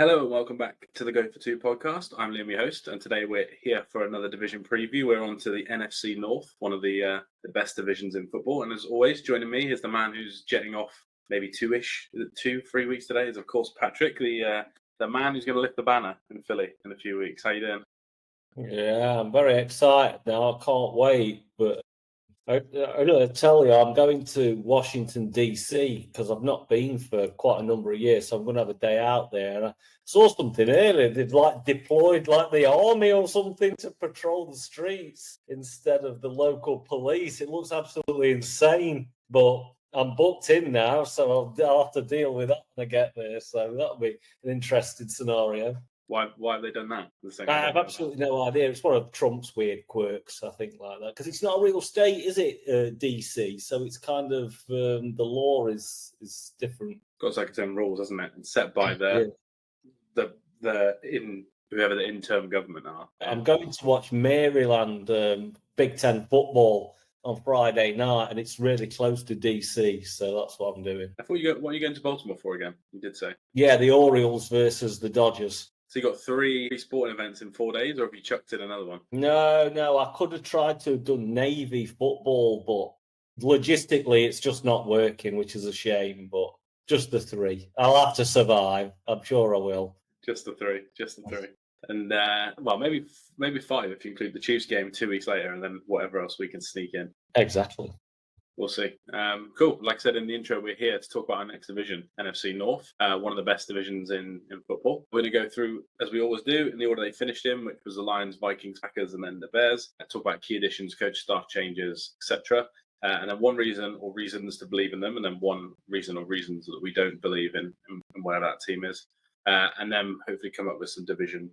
Hello and welcome back to the Go for Two podcast. I'm Liam, your host, and today we're here for another division preview. We're on to the NFC North, one of the best divisions in football. And as always, joining me is the man who's jetting off maybe two-ish, is it 2-3 weeks today, is of course Patrick, the man who's going to lift the banner in Philly in a few weeks. How you doing? Yeah, I'm very excited now. I can't wait. But I tell you, I'm going to Washington, D.C. because I've not been for quite a number of years. So I'm going to have a day out there. And I saw something earlier. They've deployed the army or something to patrol the streets instead of the local police. It looks absolutely insane. But I'm booked in now, so I'll have to deal with that when I get there. So that'll be an interesting scenario. Why have they done that? I have absolutely no idea. It's one of Trump's weird quirks, I think, like that. Because it's not a real state, is it, DC? So it's kind of, the law is different. Got its own rules, hasn't it? It's set by whoever the interim government are. I'm going to watch Maryland Big Ten football on Friday night, and it's really close to DC, so that's what I'm doing. I thought what are you going to Baltimore for again? You did say. Yeah, the Orioles versus the Dodgers. So you got 3 sporting events in 4 days, or have you chucked in another one? No, I could have tried to have done Navy football, but logistically it's just not working, which is a shame, but just the 3. I'll have to survive. I'm sure I will. Just the 3. And, maybe 5 if you include the Chiefs game 2 weeks later and then whatever else we can sneak in. Exactly. We'll see. Cool. Like I said in the intro, we're here to talk about our next division, NFC North, one of the best divisions in football. We're going to go through, as we always do, in the order they finished in, which was the Lions, Vikings, Packers, and then the Bears. Talk about key additions, coach staff changes, etc. And then one reason or reasons to believe in them, and then one reason or reasons that we don't believe in where that team is. And then hopefully come up with some division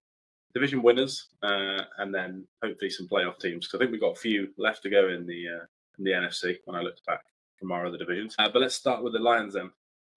winners, and then hopefully some playoff teams. Because I think we've got a few left to go in the NFC when I looked back from our other divisions. But let's start with the Lions then.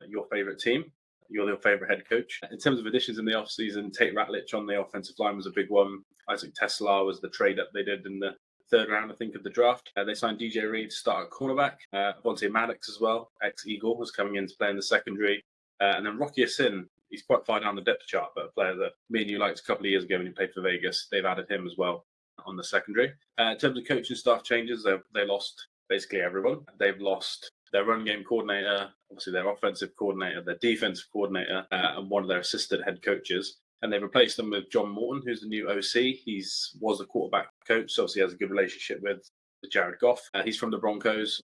Your favourite team. You're your favourite head coach. In terms of additions in the offseason, Tate Ratledge on the offensive line was a big one. Isaac Teslar was the trade-up they did in the 3rd round, I think, of the draft. They signed DJ Reed to start at cornerback. Avonte Maddox as well, ex-Eagle, was coming in to play in the secondary. And then Rocky Sin, he's quite far down the depth chart, but a player that me and you liked a couple of years ago when he played for Vegas. They've added him as well on the secondary. In terms of coaching staff changes, they lost basically everyone. They've lost their run game coordinator, obviously their offensive coordinator, their defensive coordinator, and one of their assistant head coaches. And they've replaced them with John Morton, who's the new OC. He was a quarterback coach, so obviously has a good relationship with Jared Goff. He's from the Broncos,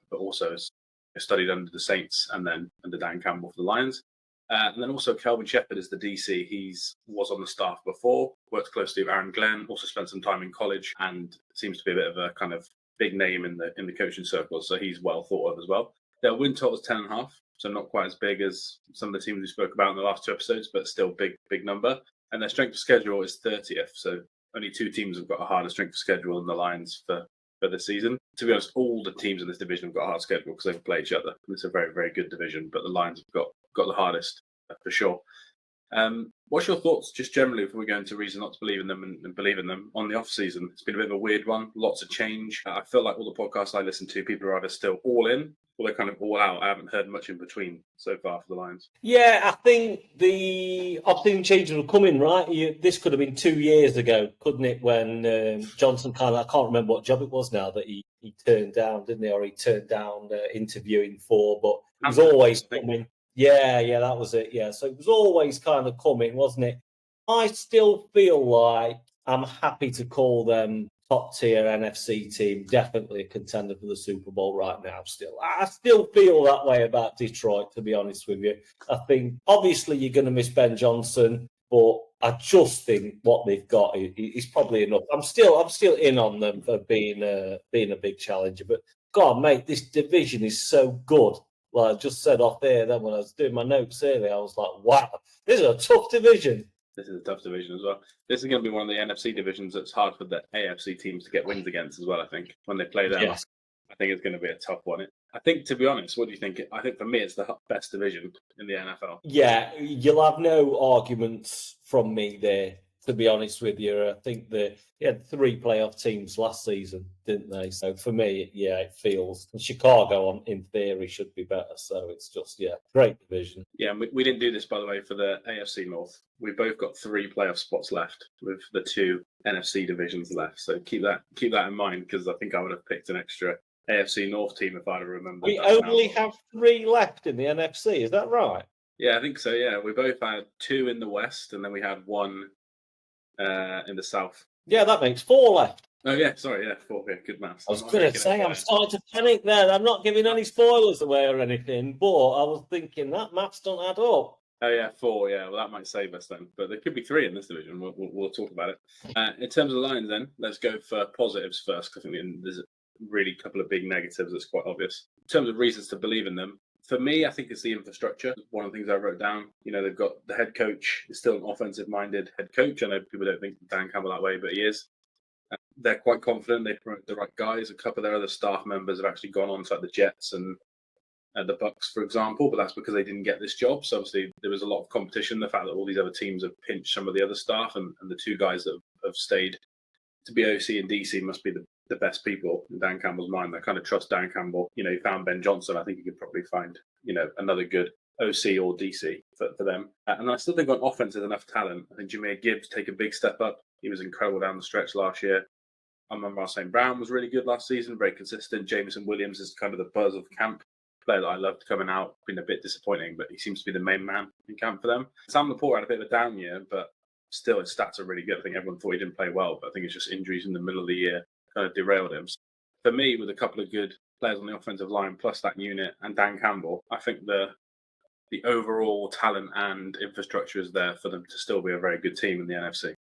but also has studied under the Saints and then under Dan Campbell for the Lions. And then also Kelvin Shepherd is the DC. He was on the staff before, worked closely with Aaron Glenn, also spent some time in college, and seems to be a bit of a kind of big name in the coaching circles. So he's well thought of as well. Their win total is 10.5, so not quite as big as some of the teams we spoke about in the last 2 episodes, but still big number. And their strength of schedule is 30th. So only 2 teams have got a harder strength of schedule than the Lions for the season. To be honest, all the teams in this division have got a hard schedule because they play each other. It's a very, very good division, but the Lions have got the hardest for sure. What's your thoughts just generally if we're going to reason not to believe in them and believe in them on the off season? It's been a bit of a weird one, lots of change. I feel like all the podcasts I listen to, people are either still all in or they're kind of all out. I haven't heard much in between so far for the Lions. Yeah, I think the off-season changes were coming, right? This could have been 2 years ago, couldn't it, when Johnson I can't remember what job it was now that he turned down, didn't he? Or he turned down interviewing for, but it was always coming. Yeah, that was it. Yeah, so it was always kind of coming, wasn't it? I still feel like I'm happy to call them top-tier NFC team, definitely a contender for the Super Bowl right now still. I still feel that way about Detroit, to be honest with you. I think, obviously, you're going to miss Ben Johnson, but I just think what they've got is probably enough. I'm still in on them for being a big challenger, but God, mate, this division is so good. Well, I just said off there then when I was doing my notes earlier, I was like, wow, this is a tough division. This is a tough division as well. This is going to be one of the NFC divisions that's hard for the AFC teams to get wins against as well, I think. When they play them, yes. I think it's going to be a tough one. I think, to be honest, what do you think? I think for me, it's the best division in the NFL. Yeah, you'll have no arguments from me there to be honest with you. I think they had 3 playoff teams last season, didn't they? So for me, it feels Chicago, in theory, should be better. So it's just, great division. Yeah, and we didn't do this, by the way, for the AFC North. We've both got 3 playoff spots left with the 2 NFC divisions left. So keep that in mind, because I think I would have picked an extra AFC North team if I'd have remembered. We only have 3 left in the NFC, is that right? Yeah, I think so. Yeah, we both had 2 in the West, and then we had 1 in the South. Yeah, that makes 4 left. Oh yeah, sorry, 4. Yeah, good maths. I was going to say, I'm starting to panic there. I'm not giving any spoilers away or anything, but I was thinking that maths don't add up. Oh yeah, 4. Yeah, well that might save us then, but there could be 3 in this division. We'll talk about it. In terms of the Lions, then let's go for positives first. I think there's really a couple of big negatives that's quite obvious. In terms of reasons to believe in them, for me, I think it's the infrastructure. One of the things I wrote down, they've got the head coach is still an offensive-minded head coach. I know people don't think Dan Campbell that way, but he is. They're quite confident. They promote the right guys. A couple of their other staff members have actually gone on to like the Jets and the Bucks, for example, but that's because they didn't get this job. So obviously there was a lot of competition. The fact that all these other teams have pinched some of the other staff, and the 2 guys that have stayed to be OC and DC must be the best people in Dan Campbell's mind. I kind of trust Dan Campbell. He found Ben Johnson. I think he could probably find, another good OC or DC for them. And I still think on offense there's enough talent. I think Jahmyr Gibbs take a big step up. He was incredible down the stretch last year. I remember St. Brown was really good last season, very consistent. Jameson Williams is kind of the buzz of camp. Player that I loved coming out, been a bit disappointing, but he seems to be the main man in camp for them. Sam Laporte had a bit of a down year, but still his stats are really good. I think everyone thought he didn't play well, but I think it's just injuries in the middle of the year kind of derailed him. So for me, with a couple of good players on the offensive line, plus that unit and Dan Campbell, I think the overall talent and infrastructure is there for them to still be a very good team in the NFC.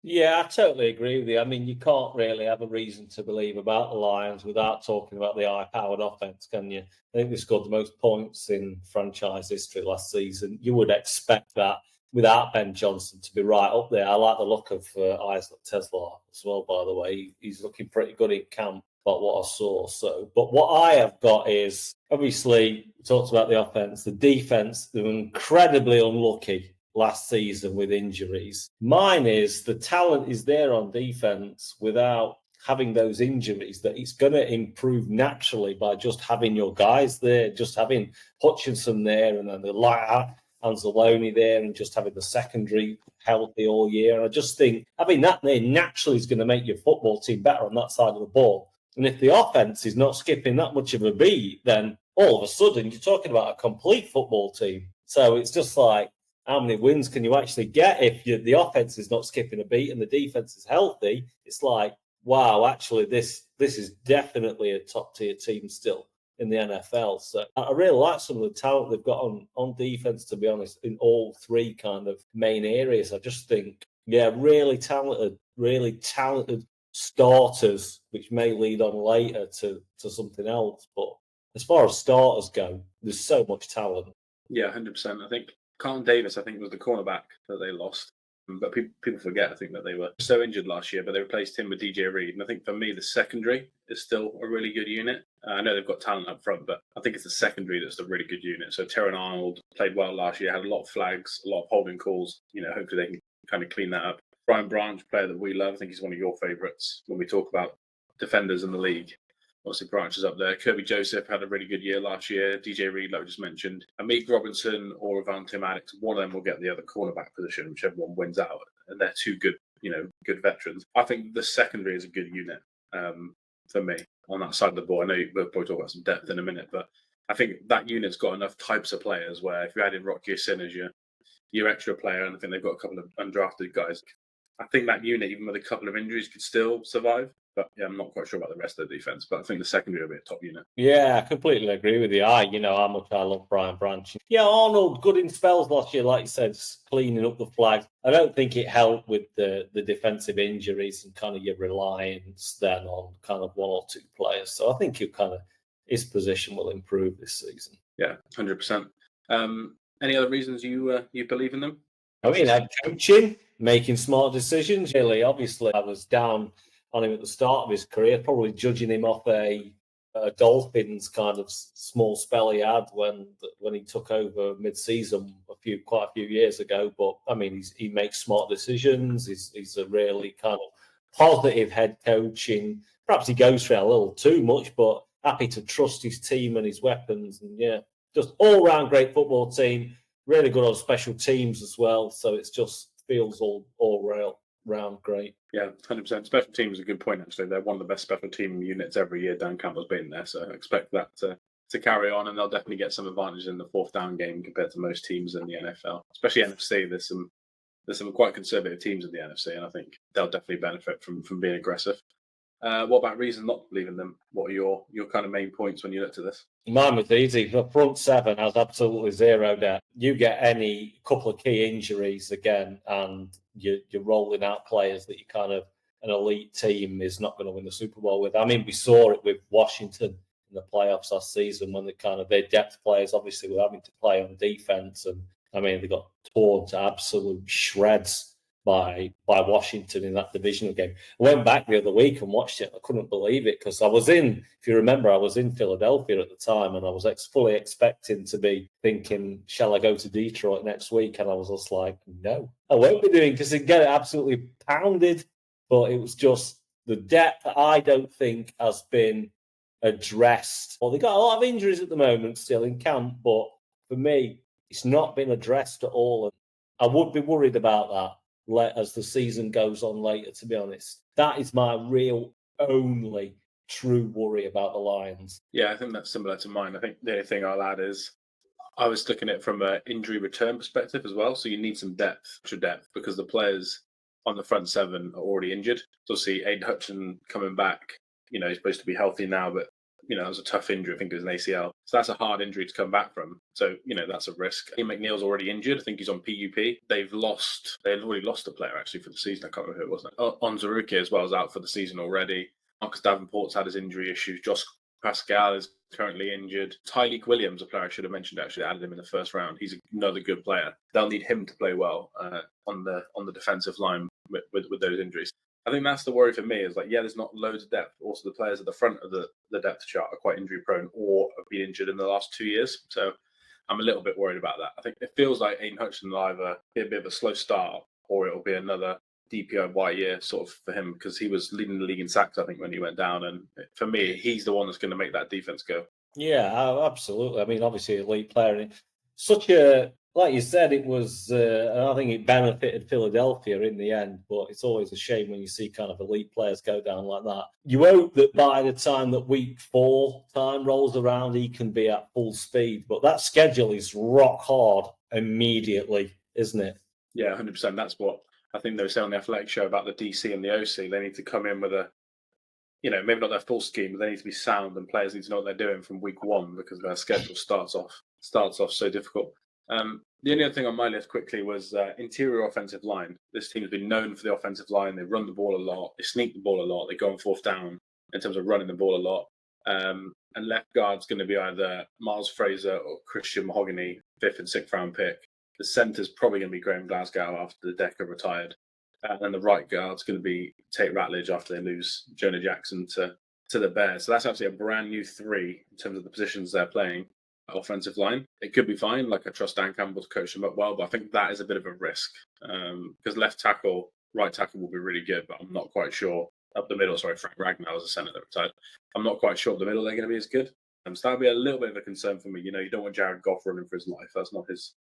Yeah, I totally agree with you. I mean, you can't really have a reason to believe about the Lions without talking about the high-powered offense, can you? I think they scored the most points in franchise history last season. You would expect that without Ben Johnson to be right up there. I like the look of Isaac Tesla as well, by the way. He's looking pretty good in camp, about what I saw. But what I have got is, obviously, we talked about the offense. The defense, they were incredibly unlucky last season with injuries. Mine is the talent is there on defense without having those injuries, that it's going to improve naturally by just having your guys there, just having Hutchinson there, and then the light Anzalone there, and just having the secondary healthy all year. And I just think having that there naturally is going to make your football team better on that side of the ball. And if the offense is not skipping that much of a beat, then all of a sudden you're talking about a complete football team. So it's just like, how many wins can you actually get if the offense is not skipping a beat and the defense is healthy? It's like, wow, actually, this is definitely a top-tier team still in the NFL. So I really like some of the talent they've got on defense, to be honest, in all 3 kind of main areas. I just think, really talented starters, which may lead on later to something else. But as far as starters go, there's so much talent. Yeah, 100%. I think Carlton Davis, I think, was the cornerback that they lost. But people forget, I think, that they were so injured last year, but they replaced him with DJ Reed. And I think for me, the secondary is still a really good unit. I know they've got talent up front, but I think it's the secondary that's the really good unit. So Terran Arnold played well last year, had a lot of flags, a lot of holding calls. Hopefully they can kind of clean that up. Brian Branch, player that we love, I think he's one of your favourites when we talk about defenders in the league. Obviously, Branch is up there. Kirby Joseph had a really good year last year. DJ Reed, like I just mentioned. Amik Robinson or Avante Maddox, one of them will get the other cornerback position, whichever one wins out. And they're 2 good, good veterans. I think the secondary is a good unit for me on that side of the ball. I know we'll probably talk about some depth in a minute, but I think that unit's got enough types of players where if you add in Rocky Sin as your extra player, and I think they've got a couple of undrafted guys, I think that unit, even with a couple of injuries, could still survive. But yeah, I'm not quite sure about the rest of the defense, but I think the secondary will be a top unit. Yeah, I completely agree with you. How much I love Brian Branch. Yeah, Arnold, good in spells last year, like you said, cleaning up the flags. I don't think it helped with the defensive injuries and kind of your reliance then on kind of 1 or 2 players. So I think his position will improve this season. Yeah, 100%. Any other reasons you believe in them? I mean, coaching, making smart decisions. Really, obviously, I was down on him at the start of his career, probably judging him off a a Dolphins kind of small spell he had when he took over mid-season quite a few years ago. But I mean, he makes smart decisions. He's a really kind of positive head coaching. Perhaps he goes for it a little too much, but happy to trust his team and his weapons. And yeah, just all round great football team. Really good on special teams as well. So it just feels all round great. Yeah, 100%. Special teams is a good point, actually. They're one of the best special team units every year. Dan Campbell's been there, so I expect that to carry on, and they'll definitely get some advantage in the fourth down game compared to most teams in the NFL, especially NFC. There's some quite conservative teams in the NFC, and I think they'll definitely benefit from being aggressive. What about reason not leaving them? What are your kind of main points when you looked at this? Mine was easy. The front seven has absolutely zero depth. You get any couple of key injuries again, and you're rolling out players that you kind of an elite team is not going to win the Super Bowl with. I mean, we saw it with Washington in the playoffs last season when their depth players obviously were having to play on defense, and I mean they got torn to absolute shreds by Washington in that divisional game. I went back the other week and watched it. I couldn't believe it because if you remember, I was in Philadelphia at the time and I was fully expecting to be thinking, shall I go to Detroit next week? And I was just like, no, I won't be doing because they get absolutely pounded. But it was just the depth that I don't think has been addressed. Well, they got a lot of injuries at the moment still in camp, but for me, it's not been addressed at all. And I would be worried about that as the season goes on later, to be honest. That is my real only true worry about the Lions. Yeah, I think that's similar to mine. I think the only thing I'll add is I was looking at it from an injury return perspective as well. So you need some extra depth, because the players on the front seven are already injured. So see Aiden Hutchinson coming back, he's supposed to be healthy now, but it was a tough injury. I think it was an ACL. So that's a hard injury to come back from. So, that's a risk. Ian McNeil's already injured. I think he's on PUP. They've already lost a player actually for the season. I can't remember who it was. Onzaruki as well is out for the season already. Marcus Davenport's had his injury issues. Josh Pascal is currently injured. Tyreek Williams, a player I should have mentioned, actually added him in the first round. He's another good player. They'll need him to play well on the defensive line with those injuries. I think that's the worry for me is there's not loads of depth. Also, the players at the front of the depth chart are quite injury prone or have been injured in the last 2 years. So I'm a little bit worried about that. I think it feels like Aiden Hutchinson will either be a bit of a slow start or it'll be another DPOY year sort of for him, because he was leading the league in sacks, I think, when he went down. And for me, he's the one that's going to make that defense go. Yeah, absolutely. I mean, obviously, elite player. Like you said, it was, I think it benefited Philadelphia in the end, but it's always a shame when you see kind of elite players go down like that. You hope that by the time that week 4 time rolls around, he can be at full speed, but that schedule is rock hard immediately, isn't it? Yeah, 100%. That's what I think they were saying on the Athletic show about the DC and the OC. They need to come in with maybe not their full scheme, but they need to be sound, and players need to know what they're doing from week 1 because their schedule starts off so difficult. The only other thing on my list quickly was interior offensive line. This team has been known for the offensive line. They run the ball a lot. They sneak the ball a lot. They go on fourth down in terms of running the ball a lot. And left guard's going to be either Miles Fraser or Christian Mahogany, 5th and 6th round pick. The centre's probably going to be Graham Glasgow after the Decker retired. And then the right guard's going to be Tate Ratledge after they lose Jonah Jackson to the Bears. So that's actually a brand new 3 in terms of the positions they're playing. Offensive line, it could be fine. I trust Dan Campbell to coach them up well, but I think that is a bit of a risk because right tackle will be really good, but I'm not quite sure up the middle. Sorry, Frank Ragnar was a centre that retired. I'm not quite sure up the middle they're going to be as good. So that'll be a little bit of a concern for me. You don't want Jared Goff running for his life. That's not his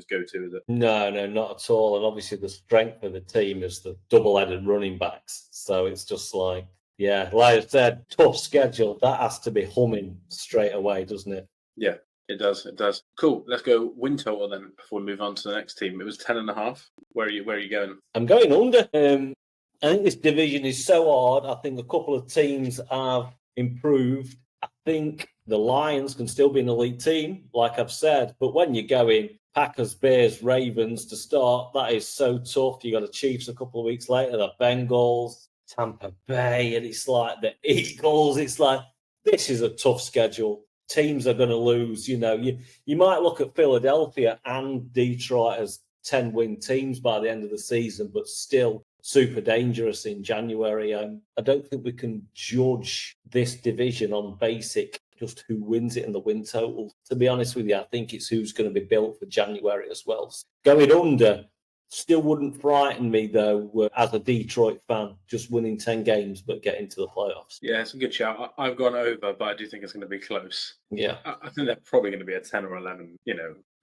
go-to, is it? No, not at all. And obviously the strength of the team is the double-headed running backs. So it's just like I said, tough schedule. That has to be humming straight away, doesn't it? Yeah. It does. Cool. Let's go win total then before we move on to the next team. It was 10.5. Where are you going? I'm going under. I think this division is so hard. I think a couple of teams have improved. I think the Lions can still be an elite team, like I've said. But when you go in Packers, Bears, Ravens to start, that is so tough. You got the Chiefs a couple of weeks later, the Bengals, Tampa Bay, and it's like the Eagles. It's like, this is a tough schedule. Teams are going to lose. You might look at Philadelphia and Detroit as 10-win teams by the end of the season, but still super dangerous in January. I don't think we can judge this division on basic just who wins it in the win total. To be honest with you, I think it's who's going to be built for January as well. Going under still wouldn't frighten me, though, as a Detroit fan, just winning 10 games but getting to the playoffs. Yeah, it's a good shout. I've gone over, but I do think it's going to be close. Yeah. I think they're probably going to be a 10 or 11,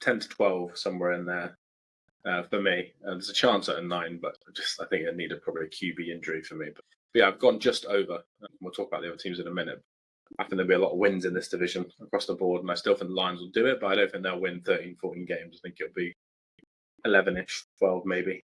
10 to 12, somewhere in there for me. There's a chance at a 9, but I think I need probably a QB injury for me. But yeah, I've gone just over. We'll talk about the other teams in a minute. I think there'll be a lot of wins in this division across the board, and I still think the Lions will do it, but I don't think they'll win 13, 14 games. I think it'll be 11-ish, 12 maybe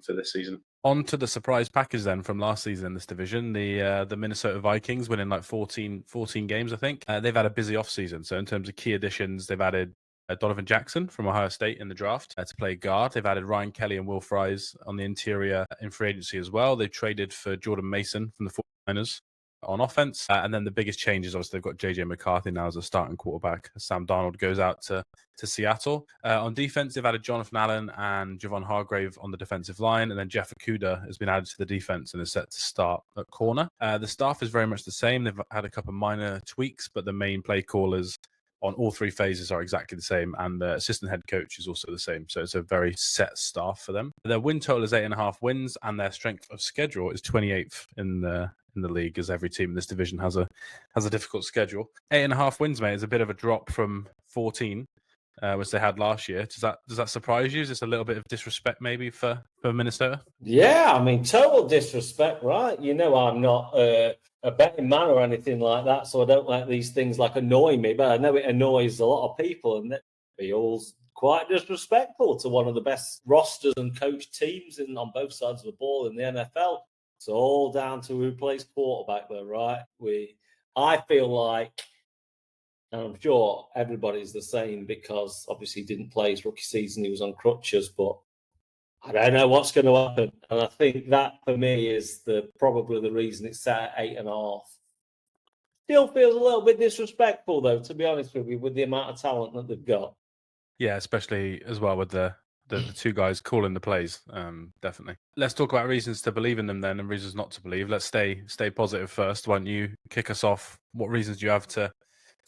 for this season. On to the surprise package then from last season in this division, the Minnesota Vikings winning like 14 games, I think. They've had a busy offseason. So in terms of key additions, they've added Donovan Jackson from Ohio State in the draft to play guard. They've added Ryan Kelly and Will Fries on the interior in free agency as well. They've traded for Jordan Mason from the 49ers on offense. And then the biggest change is obviously they've got JJ McCarthy now as a starting quarterback. Sam Darnold goes out to Seattle. On defense, they've added Jonathan Allen and Javon Hargrave on the defensive line. And then Jeff Okudah has been added to the defense and is set to start at corner. The staff is very much the same. They've had a couple of minor tweaks, but the main play callers on all three phases are exactly the same, and the assistant head coach is also the same. So it's a very set staff for them. Their win total is 8.5 wins, and their strength of schedule is 28th in the league, as every team in this division has a difficult schedule. 8.5 wins, mate, is a bit of a drop from 14, which they had last year. Does that surprise you? Is this a little bit of disrespect maybe for Minnesota? Yeah, I mean, total disrespect, right? I'm not a betting man or anything like that, so I don't let these things annoy me, but I know it annoys a lot of people, and it feels quite disrespectful to one of the best rosters and coach teams on both sides of the ball in the NFL. It's all down to who plays quarterback, though, right? I feel like, and I'm sure everybody's the same, because obviously he didn't play his rookie season, he was on crutches, but I don't know what's going to happen. And I think that, for me, is probably the reason it's set at 8.5. Still feels a little bit disrespectful, though, to be honest with you, with the amount of talent that they've got. Yeah, especially as well with the two guys calling the plays, definitely. Let's talk about reasons to believe in them then, and reasons not to believe. Let's stay positive first. Why don't you kick us off? What reasons do you have to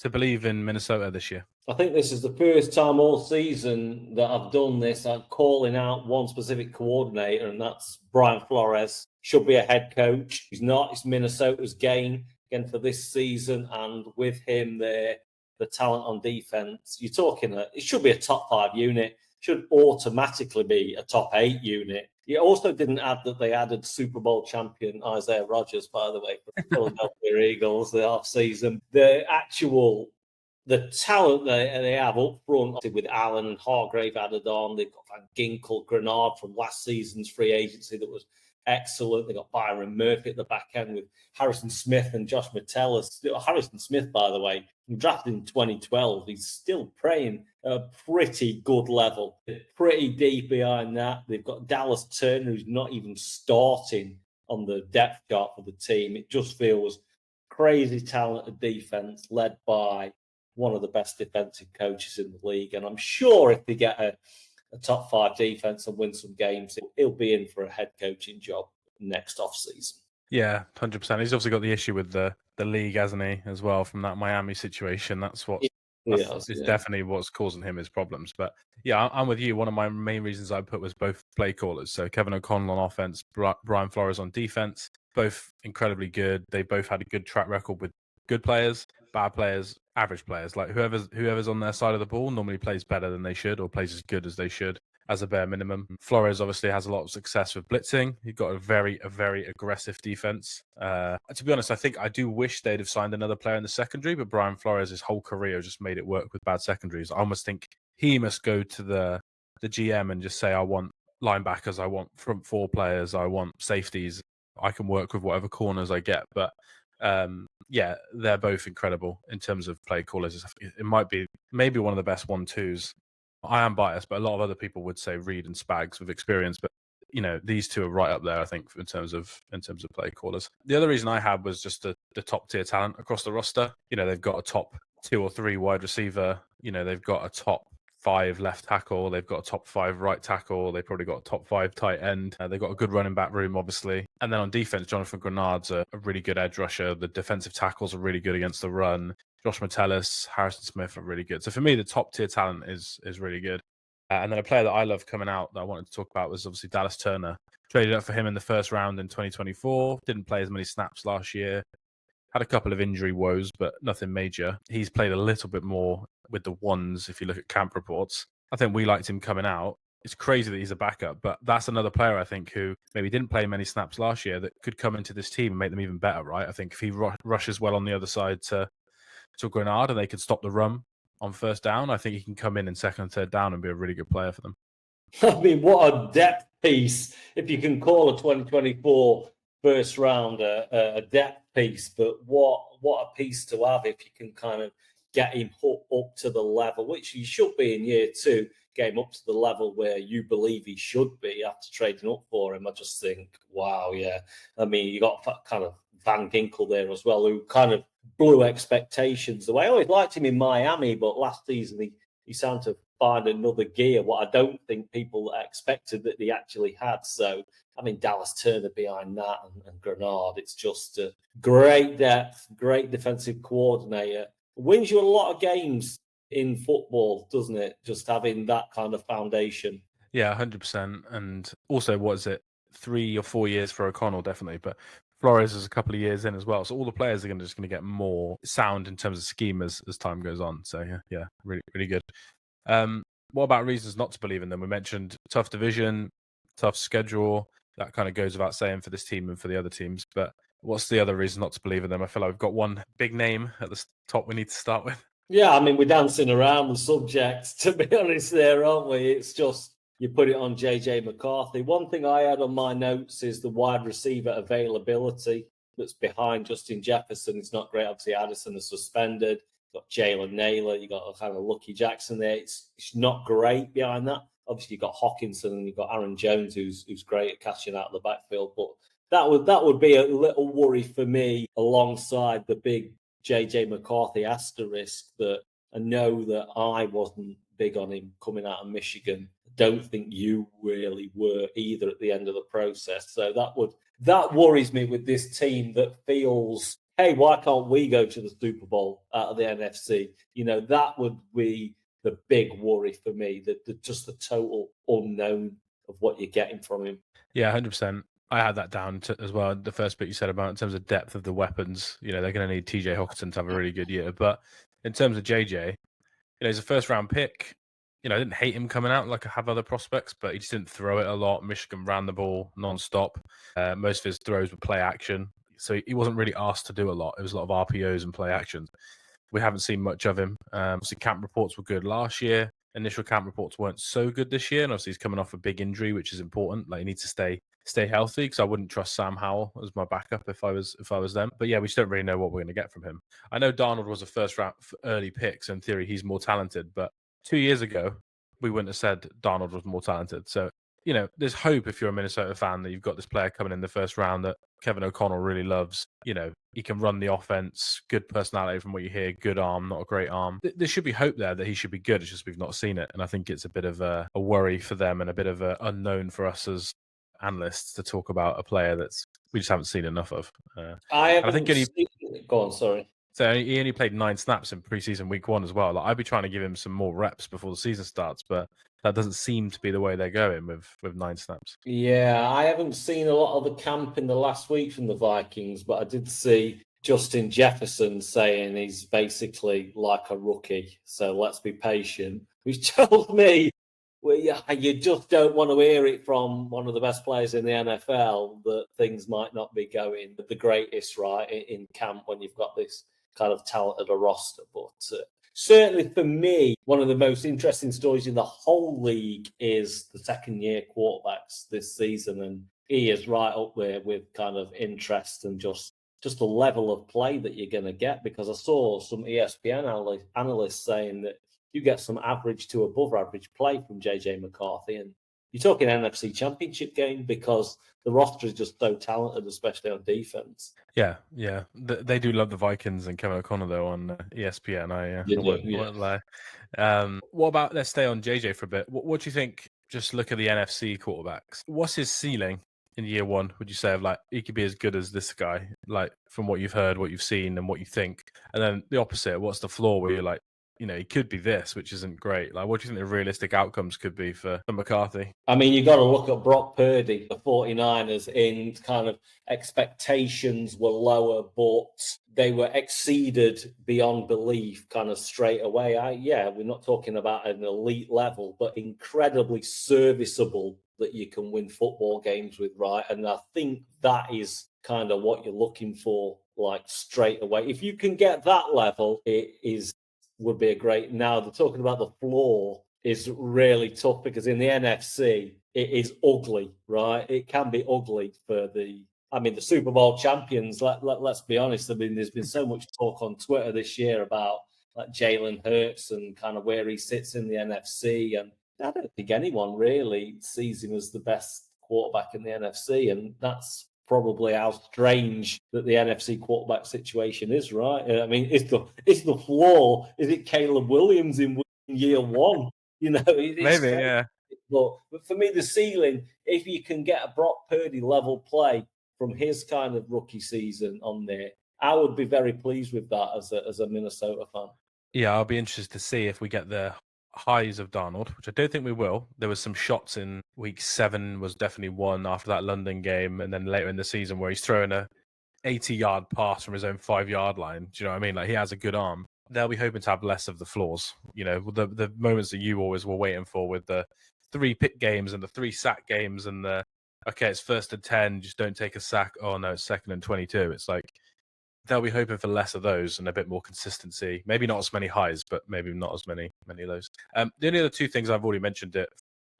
believe in Minnesota this year? I think this is the first time all season that I've done this. I'm calling out one specific coordinator, and that's Brian Flores. Should be a head coach. He's not. It's Minnesota's game again for this season, and with him there, the talent on defense. You're talking it should be a top 5 unit. Should automatically be a top 8 unit. You also didn't add that they added Super Bowl champion Isaiah Rodgers, by the way, for the Philadelphia Eagles, the off-season. The talent they have up front, with Allen and Hargrave added on. They've got Van Ginkel, Grenard from last season's free agency that was excellent. They got Byron Murphy at the back end with Harrison Smith and Josh Metellus. Harrison Smith, by the way, drafted in 2012. He's still playing at a pretty good level. They're pretty deep behind that. They've got Dallas Turner, who's not even starting on the depth chart for the team. It just feels crazy talented defense led by one of the best defensive coaches in the league. And I'm sure if they get a top 5 defense and win some games, he'll be in for a head coaching job next offseason. Yeah, 100%. He's obviously got the issue with the league, hasn't he, as well, from that Miami situation. That's definitely what's causing him his problems. But yeah, I'm with you. One of my main reasons I put was both play callers. So Kevin O'Connell on offense, Brian Flores on defense, both incredibly good. They both had a good track record with good players, bad players, average players. Like whoever's on their side of the ball normally plays better than they should, or plays as good as they should as a bare minimum. Flores obviously has a lot of success with blitzing. He's got a very aggressive defense. To be honest, I do wish they'd have signed another player in the secondary, but Brian Flores, his whole career, just made it work with bad secondaries. I almost think he must go to the GM and just say, I want linebackers, I want front 4 players, I want safeties. I can work with whatever corners I get. But yeah, they're both incredible in terms of play callers. It might be maybe one of the best 1-2s. I am biased, but a lot of other people would say Reed and Spags with experience. But these two are right up there, I think, in terms of play callers. The other reason I had was just the top tier talent across the roster. They've got a top 2 or 3 wide receiver. They've got a top 5 left tackle. They've got a top 5 right tackle. They've probably got a top 5 tight end. They've got a good running back room, obviously. And then on defense, Jonathan Grenard's a really good edge rusher. The defensive tackles are really good against the run. Josh Metellus, Harrison Smith are really good. So for me, the top tier talent is really good. And then a player that I love coming out that I wanted to talk about was obviously Dallas Turner. Traded up for him in the first round in 2024. Didn't play as many snaps last year. Had a couple of injury woes, but nothing major. He's played a little bit more with the ones if you look at camp reports. I think we liked him coming out. It's crazy that he's a backup, but that's another player I think who maybe didn't play many snaps last year that could come into this team and make them even better, right? I think if he rushes well on the other side to Grenard and they could stop the run on first down, I think he can come in second and third down and be a really good player for them. I mean, what a depth piece, if you can call a 2024 first round a depth piece, but what a piece to have if you can kind of get him up to the level, which he should be in year 2, get him up to the level where you believe he should be after trading up for him. I just think, wow, yeah. I mean, you got kind of Van Ginkel there as well, who kind of blew expectations away. I always liked him in Miami, but last season he sounded to find another gear, what I don't think people expected that he actually had. So, I mean, Dallas Turner behind that and Grenard, it's just a great depth, great defensive coordinator. Wins you a lot of games in football, doesn't it? Just having that kind of foundation. Yeah, 100%. And also, what is it? 3 or 4 years for O'Connell, definitely. But Flores is a couple of years in as well. So all the players are just going to get more sound in terms of scheme as time goes on. So yeah, really, really good. What about reasons not to believe in them? We mentioned tough division, tough schedule. That kind of goes without saying for this team and for the other teams. But what's the other reason not to believe in them? I feel like we've got one big name at the top we need to start with. Yeah, I mean, we're dancing around the subject, to be honest there, aren't we? It's just, you put it on JJ McCarthy. One thing I had on my notes is the wide receiver availability that's behind Justin Jefferson. It's not great. Obviously, Addison is suspended. You've got Jalen Naylor. You've got kind of Lucky Jackson there. It's not great behind that. Obviously, you've got Hawkinson and you've got Aaron Jones, who's great at catching out of the backfield. But that would be a little worry for me alongside the big JJ McCarthy asterisk that I know that I wasn't big on him coming out of Michigan. I don't think you really were either at the end of the process. So that worries me with this team that feels, hey, why can't we go to the Super Bowl out of the NFC? You know, that would be the big worry for me, just the total unknown of what you're getting from him. Yeah, 100%. I had that down as well. The first bit you said about in terms of depth of the weapons, they're going to need TJ Hawkinson to have a really good year. But in terms of JJ, he's a first round pick. I didn't hate him coming out like I have other prospects, but he just didn't throw it a lot. Michigan ran the ball nonstop. Most of his throws were play action. So he wasn't really asked to do a lot. It was a lot of RPOs and play actions. We haven't seen much of him. Obviously, camp reports were good last year. Initial camp reports weren't so good this year. And obviously, he's coming off a big injury, which is important. Like, he needs to stay healthy, because I wouldn't trust Sam Howell as my backup if I was them. But yeah, we just don't really know what we're going to get from him. I know Darnold was a first round early pick, so in theory he's more talented. But 2 years ago, we wouldn't have said Darnold was more talented. So there's hope if you're a Minnesota fan that you've got this player coming in the first round that Kevin O'Connell really loves. He can run the offense, good personality from what you hear, good arm, not a great arm. There should be hope there that he should be good. It's just we've not seen it. And I think it's a bit of a worry for them and a bit of an unknown for us as analysts to talk about a player we just haven't seen enough of. I think go on, sorry. So he only played 9 snaps in preseason week 1 as well. Like, I'd be trying to give him some more reps before the season starts, but that doesn't seem to be the way they're going with 9 snaps. Yeah, I haven't seen a lot of the camp in the last week from the Vikings, but I did see Justin Jefferson saying he's basically like a rookie. So let's be patient, which tells me, well, yeah, you just don't want to hear it from one of the best players in the NFL that things might not be going the greatest, right, in camp when you've got this kind of talented a roster. But certainly for me, one of the most interesting stories in the whole league is the second-year quarterbacks this season. And he is right up there with kind of interest and just the level of play that you're going to get. Because I saw some ESPN analysts saying that you get some average to above average play from JJ McCarthy. And, you're talking NFC Championship game because the roster is just so talented, especially on defense. Yeah. They do love the Vikings and Kevin O'Connor though on ESPN. I won't lie. What about, let's stay on JJ for a bit. What do you think? Just look at the NFC quarterbacks. What's his ceiling in year one? Would you say of like he could be as good as this guy? Like from what you've heard, what you've seen, and what you think, and then the opposite. What's the floor where you're like, he could be this, which isn't great. Like, what do you think the realistic outcomes could be for McCarthy? I mean, you got to look at Brock Purdy, the 49ers, in kind of expectations were lower, but they were exceeded beyond belief kind of straight away. We're not talking about an elite level, but incredibly serviceable that you can win football games with, right? And I think that is kind of what you're looking for, like straight away. If you can get that level, would be a great. Now they're talking about the floor is really tough because in the NFC it is ugly, right? It can be ugly for the Super Bowl champions. Let's be honest. I mean, there's been so much talk on Twitter this year about like Jalen Hurts and kind of where he sits in the NFC, and I don't think anyone really sees him as the best quarterback in the NFC, and that's probably how strange that the NFC quarterback situation is, right? I mean, it's the flaw. Is it Caleb Williams in year one? Maybe, yeah. But for me, the ceiling, if you can get a Brock Purdy level play from his kind of rookie season on there, I would be very pleased with that as a Minnesota fan. Yeah, I'll be interested to see if we get the highs of Darnold, which I don't think we will. There was some shots in week 7 was definitely one after that London game, and then later in the season where he's throwing a 80-yard pass from his own 5-yard line. Do you know what I mean? Like, he has a good arm. They'll be hoping to have less of the flaws. The moments that you always were waiting for with the 3 pick games and the 3 sack games and the, okay, it's 1st and 10, just don't take a sack. Oh no, it's 2nd and 22. It's like, they'll be hoping for less of those and a bit more consistency. Maybe not as many highs, but maybe not as many lows. The only other 2 things I've already mentioned it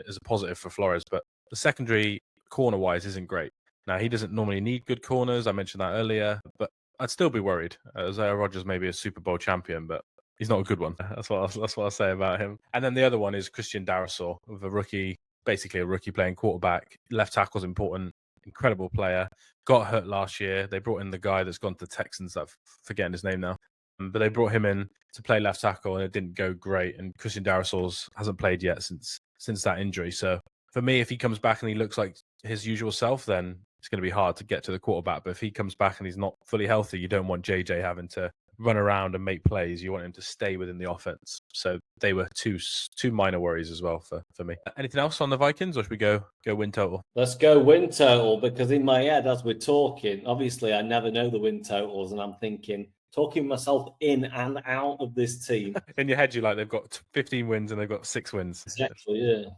as a positive for Flores, but the secondary corner-wise isn't great. Now, he doesn't normally need good corners. I mentioned that earlier, but I'd still be worried. Isaiah Rodgers may be a Super Bowl champion, but he's not a good one. That's what I'll say about him. And then the other one is Christian Darrisaw, with basically a rookie playing quarterback. Left tackle's important. Incredible player. Got hurt last year. They brought in the guy that's gone to the Texans. I'm forgetting his name now. But they brought him in to play left tackle, and it didn't go great. And Christian Darrisaw hasn't played yet since that injury. So for me, if he comes back and he looks like his usual self, then it's going to be hard to get to the quarterback. But if he comes back and he's not fully healthy, you don't want JJ having to run around and make plays. You want him to stay within the offense. So they were two minor worries as well for me. Anything else on the Vikings, or should we go win total? Let's go win total, because in my head, as we're talking, obviously I never know the win totals, and I'm talking myself in and out of this team. In your head, you're like, they've got 15 wins and they've got 6 wins. Exactly, yeah.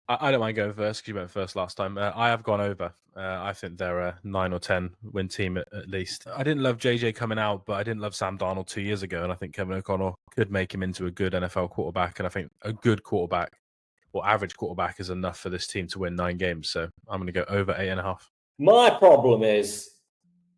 I don't mind going first because you went first last time. I have gone over. I think they're a 9 or 10 win team at least. I didn't love JJ coming out, but I didn't love Sam Darnold 2 years ago. And I think Kevin O'Connor could make him into a good NFL quarterback. And I think a good quarterback or average quarterback is enough for this team to win 9 games. So I'm going to go over 8.5. My problem is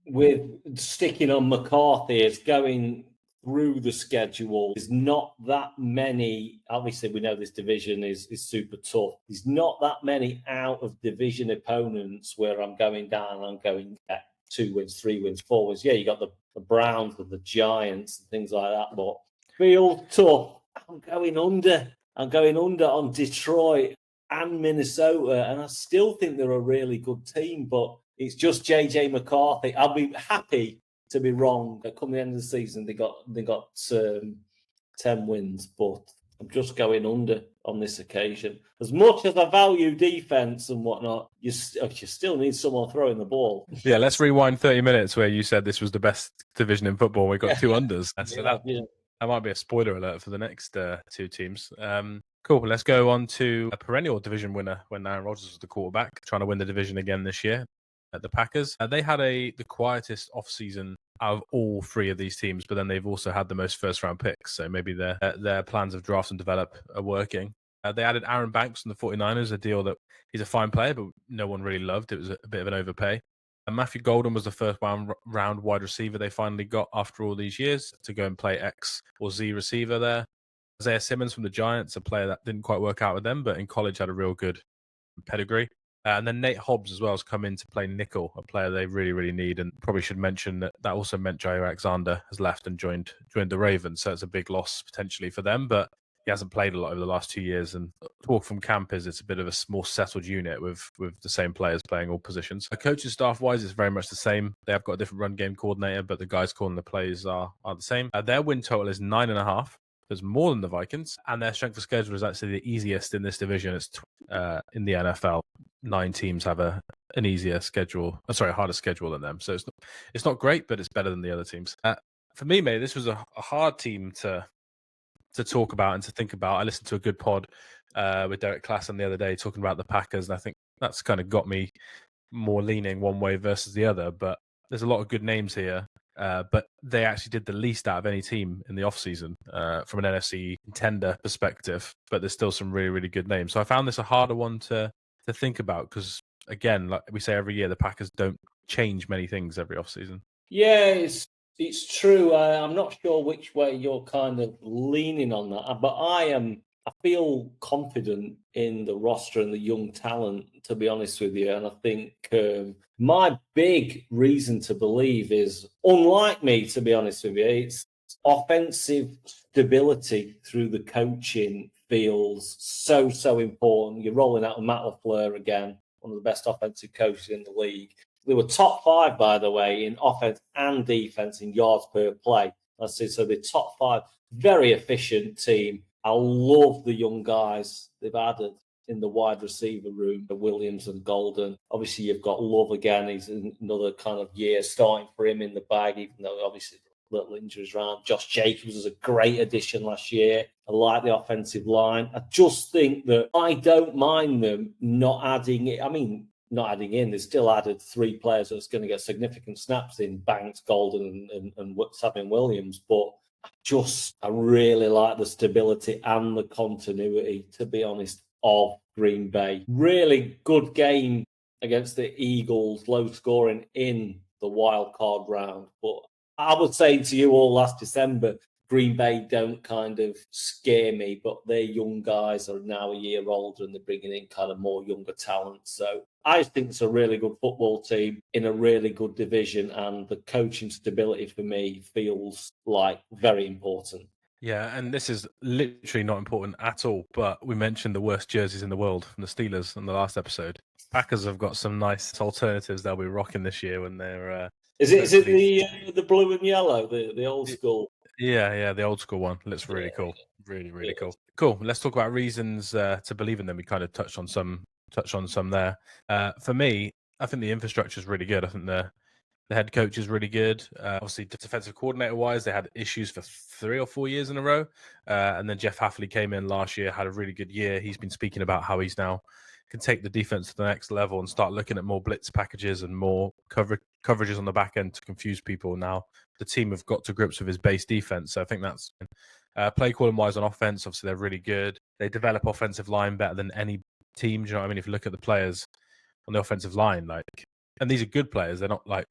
with sticking on McCarthy is going through the schedule. There's not that many. Obviously, we know this division is super tough. There's not that many out of division opponents where I'm going down. I'm going at 2 wins, 3 wins, 4 wins. Yeah, you got the Browns and the Giants and things like that, but feel tough. I'm going under on Detroit and Minnesota, and I still think they're a really good team, but it's just JJ McCarthy. I'll be happy to be wrong. Come the end of the season, they got 10 wins, but I'm just going under on this occasion. As much as I value defense and whatnot, you still need someone throwing the ball. Yeah, let's rewind 30 minutes where you said this was the best division in football. We got 2 unders. So that might be a spoiler alert for the next 2 teams. Cool. Let's go on to a perennial division winner when Aaron Rodgers was the quarterback, trying to win the division again this year. At the Packers, they had the quietest offseason out of all 3 of these teams, but then they've also had the most first-round picks, so maybe their plans of draft and develop are working. They added Aaron Banks from the 49ers, a deal that he's a fine player, but no one really loved. It was a bit of an overpay. And Matthew Golden was the first round wide receiver they finally got after all these years to go and play X or Z receiver there. Isaiah Simmons from the Giants, a player that didn't quite work out with them, but in college had a real good pedigree. And then Nate Hobbs as well has come in to play nickel, a player they really, really need. And probably should mention that also meant Jair Alexander has left and joined the Ravens. So it's a big loss potentially for them. But he hasn't played a lot over the last 2 years. And talk from camp is it's a bit of a more settled unit with the same players playing all positions. Coaching staff-wise, it's very much the same. They have got a different run game coordinator, but the guys calling the plays are the same. Their win total is 9.5. There's more than the Vikings, and their strength of schedule is actually the easiest in this division. It's in the NFL. 9 teams have an easier schedule. Harder schedule than them. So it's not great, but it's better than the other teams. For me, mate, this was a hard team to talk about and to think about. I listened to a good pod with Derek Klassen the other day talking about the Packers, and I think that's kind of got me more leaning one way versus the other. But there's a lot of good names here. But they actually did the least out of any team in the offseason from an NFC contender perspective. But there's still some really, really good names. So I found this a harder one to think about because, again, like we say every year, the Packers don't change many things every offseason. Yeah, it's true. I'm not sure which way you're kind of leaning on that, but I feel confident in the roster and the young talent, to be honest with you. And I think my big reason to believe is, unlike me, to be honest with you, it's offensive stability through the coaching feels so important. You're rolling out with Matt LaFleur again, one of the best offensive coaches in the league. They were top 5, by the way, in offense and defense in yards per play. I see. So the top 5, very efficient team. I love the young guys they've added in the wide receiver room, the Williams and Golden. Obviously, you've got Love again. He's another kind of year starting for him in the bag, even though obviously little injuries around. Josh Jacobs was a great addition last year. I like the offensive line. I just think that I don't mind them not adding it. I mean, not adding in, they still added 3 players that's going to get significant snaps in Banks, Golden, and Samuel Williams. But I really like the stability and the continuity, to be honest, of Green Bay. Really good game against the Eagles, low scoring in the wild card round. But I was saying to you all last December, Green Bay don't kind of scare me, but their young guys are now a year older and they're bringing in kind of more younger talent. So I think it's a really good football team in a really good division, and the coaching stability for me feels like very important. Yeah, and this is literally not important at all, but we mentioned the worst jerseys in the world from the Steelers in the last episode. Packers have got some nice alternatives they'll be rocking this year when they're... Is it the blue and yellow, the old school? Yeah, the old school one. Looks really cool. Really, really cool. Cool. Let's talk about reasons to believe in them. We kind of touched on some there. For me, I think the infrastructure is really good. I think the head coach is really good. Obviously, defensive coordinator-wise, they had issues for 3 or 4 years in a row. And then Jeff Hafley came in last year, had a really good year. He's been speaking about how he's now can take the defense to the next level and start looking at more blitz packages and more coverages on the back end to confuse people. Now, the team have got to grips with his base defense. So I think that's play calling wise on offense. Obviously, they're really good. They develop offensive line better than any team. Do you know what I mean? If you look at the players on the offensive line, and these are good players. They're not I'm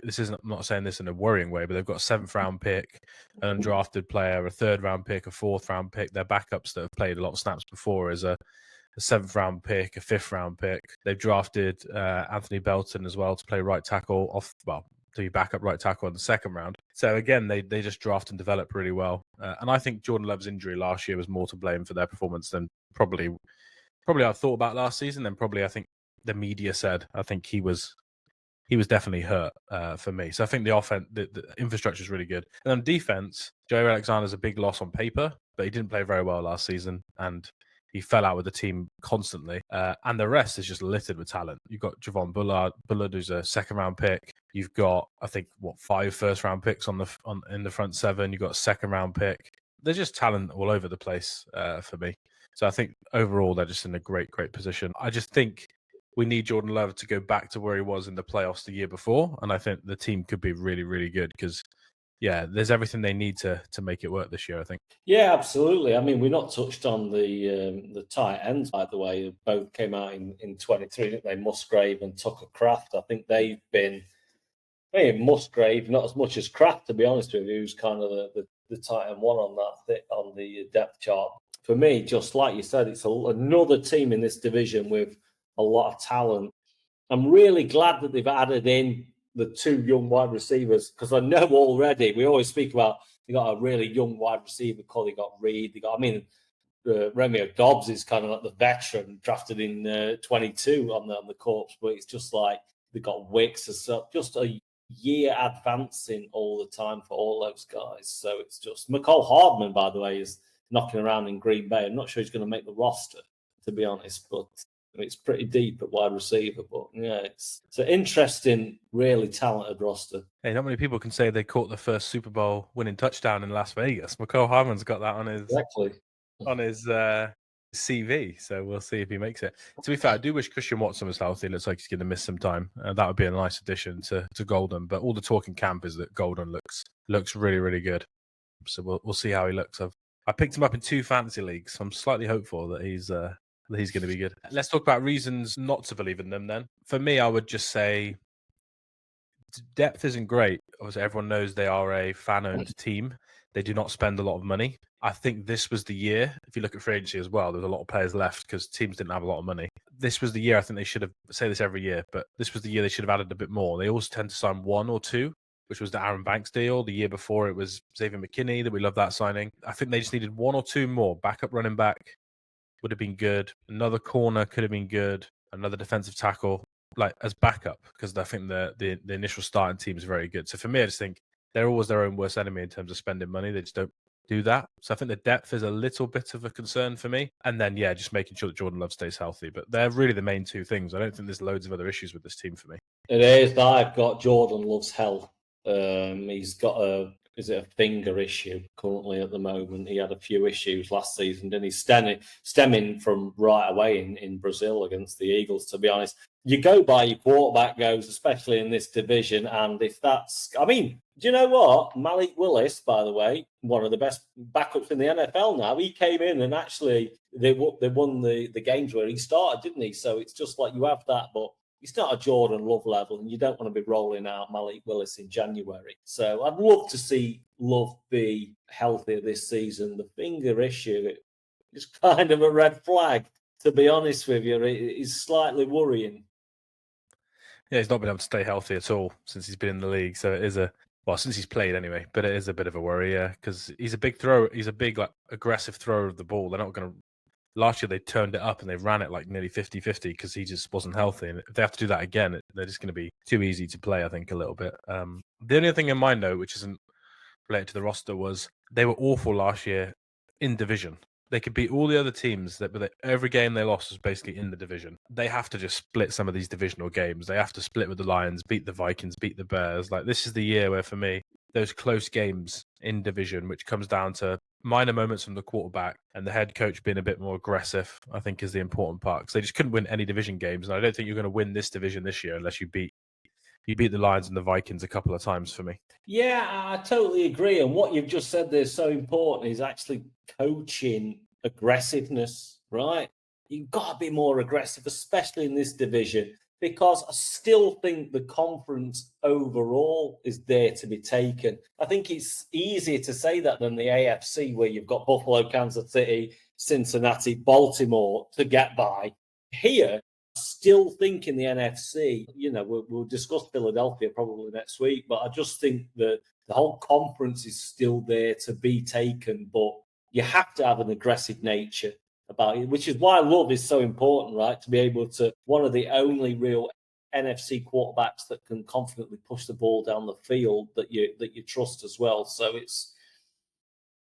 not saying this in a worrying way, but they've got a 7th round pick, an undrafted player, a 3rd round pick, a 4th round pick. Their backups that have played a lot of snaps before is a 7th round pick, a 5th round pick. They've drafted Anthony Belton as well to play right tackle to be backup right tackle in the 2nd round. So again, they just draft and develop really well. And I think Jordan Love's injury last year was more to blame for their performance than probably I thought about last season. Then probably I think the media said. I think he was definitely hurt for me. So I think the infrastructure is really good. And on defense, Jair Alexander's a big loss on paper, but he didn't play very well last season, and he fell out with the team constantly. And the rest is just littered with talent. You've got Javon Bullard, who's a 2nd round pick. You've got, I think, 5 1st round picks in the front 7. You've got a 2nd round pick. There's just talent all over the place for me. So I think overall they're just in a great position. I just think we need Jordan Love to go back to where he was in the playoffs the year before. And I think the team could be really, really good because, there's everything they need to make it work this year, I think. Yeah, absolutely. I mean, we're not touched on the tight ends, by the way. Both came out in 23, didn't they? Musgrave and Tucker Kraft. I think they've been... Musgrave, not as much as Kraft, to be honest with you, who's kind of the tight end one on the depth chart. For me, just like you said, it's another team in this division with a lot of talent. I'm really glad that they've added in the 2 young wide receivers, because I know already, we always speak about, they got a really young wide receiver called, they got Reed, Romeo Dobbs is kind of like the veteran drafted in 22 on the corpse, but it's just like they got Wicks as such, just a year advancing all the time for all those guys. So it's just McCall Hardman, by the way, is knocking around in Green Bay. I'm not sure he's going to make the roster, to be honest, but it's pretty deep at wide receiver. But yeah, it's an interesting, really talented roster. Hey, not many people can say they caught the first Super Bowl winning touchdown in Las Vegas. McCall Hardman's got that on his CV, so we'll see if he makes it. To be fair, I do wish Christian Watson was healthy. It looks like he's going to miss some time. That would be a nice addition to Golden. But all the talk in camp is that Golden looks really, really good. So we'll see how he looks. I picked him up in 2 fantasy leagues, so I'm slightly hopeful that he's going to be good. Let's talk about reasons not to believe in them then. For me, I would just say depth isn't great. Obviously, everyone knows they are a fan-owned team. They do not spend a lot of money. I think this was the year, if you look at free agency as well, there's a lot of players left because teams didn't have a lot of money. This was the year I think they should have, say this every year, but this was the year they should have added a bit more. They always tend to sign 1 or 2, which was the Aaron Banks deal. The year before it was Xavier McKinney, that we love that signing. I think they just needed 1 or 2 more. Backup running back would have been good. Another corner could have been good. Another defensive tackle, like as backup, because I think the initial starting team is very good. So for me, I just think they're always their own worst enemy in terms of spending money. They just don't do that. So I think the depth is a little bit of a concern for me. And then, yeah, just making sure that Jordan Love stays healthy. But they're really the main 2 things. I don't think there's loads of other issues with this team for me. It is. I've got Jordan Love's health. He's got a finger issue currently at the moment. He had a few issues last season, and he's stemming from right away in Brazil against the Eagles, to be honest. You go by your quarterback goes, especially in this division, and if that's... I mean, do you know what? Malik Willis, by the way, one of the best backups in the NFL now, he came in and actually they won the games where he started, didn't he? So it's just like you have that, but it's not a Jordan Love level, and you don't want to be rolling out Malik Willis in January. So I'd love to see Love be healthier this season. The finger issue is kind of a red flag, to be honest with you. It is slightly worrying. Yeah, he's not been able to stay healthy at all since he's been in the league. So it is since he's played anyway, but it is a bit of a worry, yeah, because he's a big thrower. He's a big, aggressive thrower of the ball. They're not going to... Last year, they turned it up and they ran it like nearly 50-50 because he just wasn't healthy. And if they have to do that again, they're just going to be too easy to play, I think, a little bit. The only thing in mind, though, which isn't related to the roster, was they were awful last year in division. They could beat all the other teams, but every game they lost was basically in the division. They have to just split some of these divisional games. They have to split with the Lions, beat the Vikings, beat the Bears. Like, this is the year where, for me, those close games in division, which comes down to minor moments from the quarterback and the head coach being a bit more aggressive, I think is the important part. Because they just couldn't win any division games. And I don't think you're going to win this division this year unless you beat the Lions and the Vikings a couple of times for me. Yeah, I totally agree. And what you've just said there is so important, is actually coaching aggressiveness, right? You've got to be more aggressive, especially in this division, because I still think the conference overall is there to be taken. I think it's easier to say that than the AFC, where you've got Buffalo, Kansas City, Cincinnati, Baltimore to get by. Here, still think in the NFC, we'll discuss Philadelphia probably next week, but I just think that the whole conference is still there to be taken, but you have to have an aggressive nature about it, which is why Love is so important, right? To be able to, one of the only real NFC quarterbacks that can confidently push the ball down the field that you trust as well. So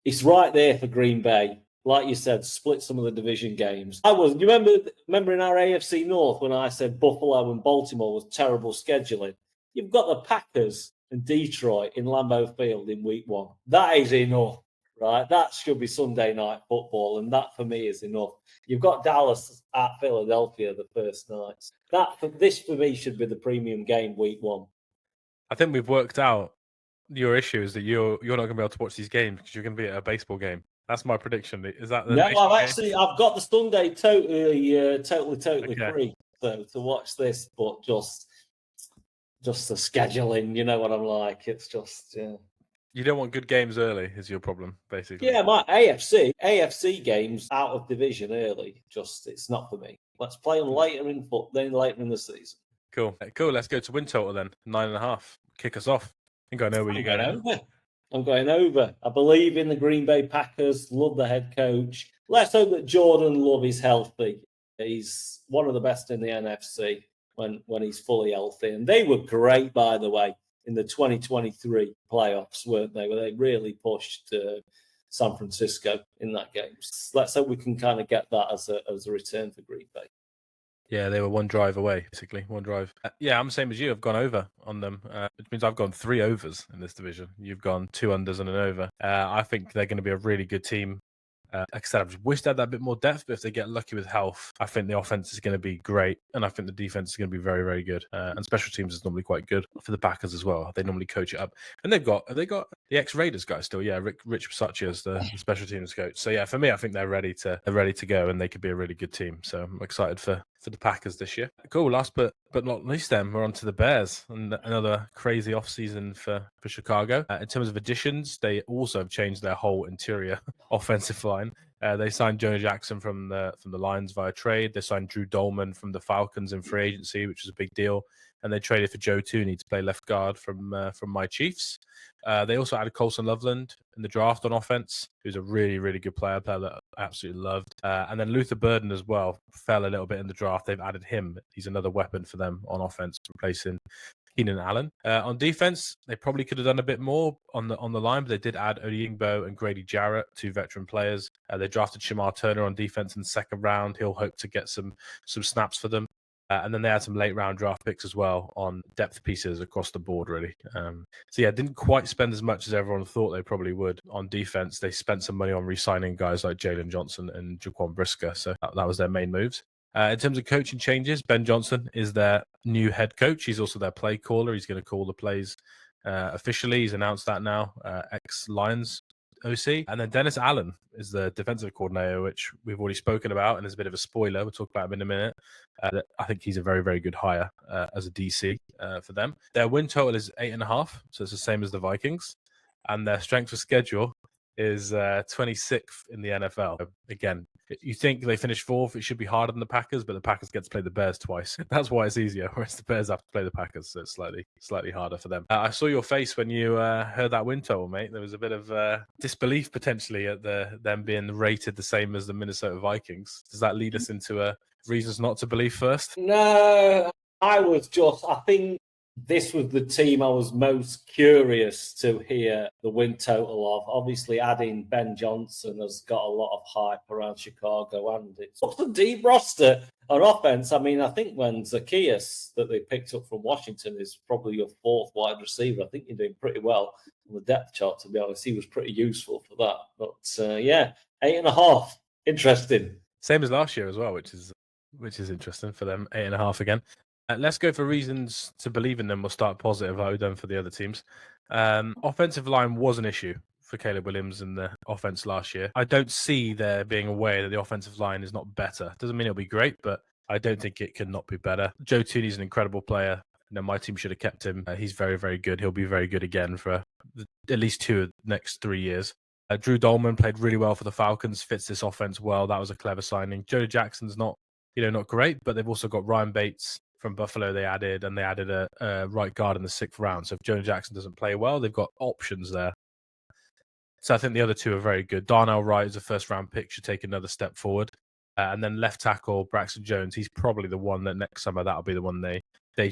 it's right there for Green Bay. Like you said, split some of the division games. You remember in our AFC North when I said Buffalo and Baltimore was terrible scheduling? You've got the Packers and Detroit in Lambeau Field in week 1. That is enough, right? That should be Sunday night football, and that for me is enough. You've got Dallas at Philadelphia the first night. This for me should be the premium game week 1. I think we've worked out your issue is that you're not going to be able to watch these games because you're going to be at a baseball game. That's my prediction. Is that the No? I've got the Sunday totally free to watch this, but just the scheduling. You know what I'm like. It's just You don't want good games early, is your problem, basically. Yeah, my AFC games out of division early. Just it's not for me. Let's play them later in the season. Cool. Let's go to win total then. 9.5. Kick us off. I think I know where you're going. I'm going over. I believe in the Green Bay Packers. Love the head coach. Let's hope that Jordan Love is healthy. He's one of the best in the NFC when he's fully healthy. And they were great, by the way, in the 2023 playoffs, weren't they? Where they really pushed San Francisco in that game. Let's hope we can kind of get that as a return for Green Bay. Yeah, they were one drive away, basically. One drive. Yeah, I'm the same as you. I've gone over on them, which means I've gone 3 overs in this division. You've gone 2 unders and an over. I think they're going to be a really good team. Like I said, I just wish they had that bit more depth, but if they get lucky with health, I think the offense is going to be great, and I think the defense is going to be very, very good. And special teams is normally quite good for the Packers as well. They normally coach it up, and have they got the ex-Raiders guy still? Yeah, Rich Bisaccia as the special teams coach. So yeah, for me, I think they're ready to go, and they could be a really good team. So I'm excited for the Packers this year. Cool. Last but not least, then we're on to the Bears, and another crazy offseason for Chicago. In terms of additions, they also have changed their whole interior offensive line. They signed Jonah Jackson from the Lions via trade. They signed Drew Dolman from the Falcons in free agency, which was a big deal. And they traded for Joe Tooney to play left guard from my Chiefs. They also added Colson Loveland in the draft on offense, who's a really, really good player that I absolutely loved. And then Luther Burden as well fell a little bit in the draft. They've added him. He's another weapon for them on offense, replacing Keenan Allen. On defense, they probably could have done a bit more on the line, but they did add Odeyingbo and Grady Jarrett, 2 veteran players. They drafted Shamar Turner on defense in the 2nd round. He'll hope to get some snaps for them. And then they had some late round draft picks as well on depth pieces across the board, really. So yeah, didn't quite spend as much as everyone thought they probably would on defense. They spent some money on re-signing guys like Jalen Johnson and Jaquan Brisker. So that was their main moves. In terms of coaching changes, Ben Johnson is their new head coach. He's also their play caller. He's going to call the plays officially. He's announced that now, ex-Lions OC. And then Dennis Allen is the defensive coordinator, which we've already spoken about, and is a bit of a spoiler. We'll talk about him in a minute. I think he's a very, very good hire as a DC for them. Their win total is 8.5, so it's the same as the Vikings. And their strength of schedule is 26th in the NFL. Again, you think they finish 4th, it should be harder than the Packers, but the Packers get to play the Bears twice. That's why it's easier, whereas the Bears have to play the Packers, so it's slightly harder for them. I saw your face when you heard that win total, mate. There was a bit of disbelief potentially at them being rated the same as the Minnesota Vikings. Does that lead us into reasons not to believe first? No, I think this was the team I was most curious to hear the win total of. Obviously, adding Ben Johnson has got a lot of hype around Chicago, and it's a deep roster on offense. I mean, I think when Zacchaeus, that they picked up from Washington, is probably your 4th wide receiver, I think you're doing pretty well on the depth chart, to be honest. He was pretty useful for that. But yeah, 8.5. Interesting. Same as last year as well, which is interesting for them. 8.5 again. Let's go for reasons to believe in them. We'll start positive, like we've done for the other teams. Offensive line was an issue for Caleb Williams in the offense last year. I don't see there being a way that the offensive line is not better. Doesn't mean it'll be great, but I don't think it can not be better. Joe Tooney's an incredible player. My team should have kept him. He's very, very good. He'll be very good again for at least 2 of the next 3 years. Drew Dolman played really well for the Falcons, fits this offense well. That was a clever signing. Jonah Jackson's not great, but they've also got Ryan Bates from Buffalo they added a right guard in the 6th round. So if Jonah Jackson doesn't play well, they've got options there. So I think the other 2 are very good. Darnell Wright is a 1st-round pick, should take another step forward. And then left tackle, Braxton Jones, he's probably the one that next summer, that'll be the one they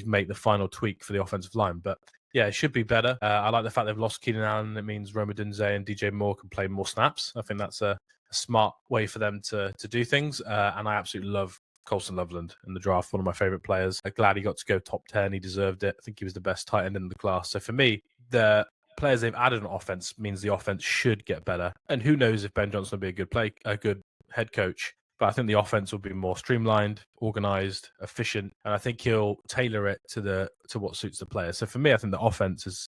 make the final tweak for the offensive line. But yeah, it should be better. I like the fact they've lost Keenan Allen. It means Roma Dunze and DJ Moore can play more snaps. I think that's a smart way for them to do things. And I absolutely love Colson Loveland in the draft, one of my favorite players. I'm glad he got to go top 10. He deserved it. I think he was the best tight end in the class. So for me, the players they've added on offense means the offense should get better. And who knows if Ben Johnson will be a good head coach. But I think the offense will be more streamlined, organized, efficient, and I think he'll tailor it to what suits the player. So for me, I think the offense is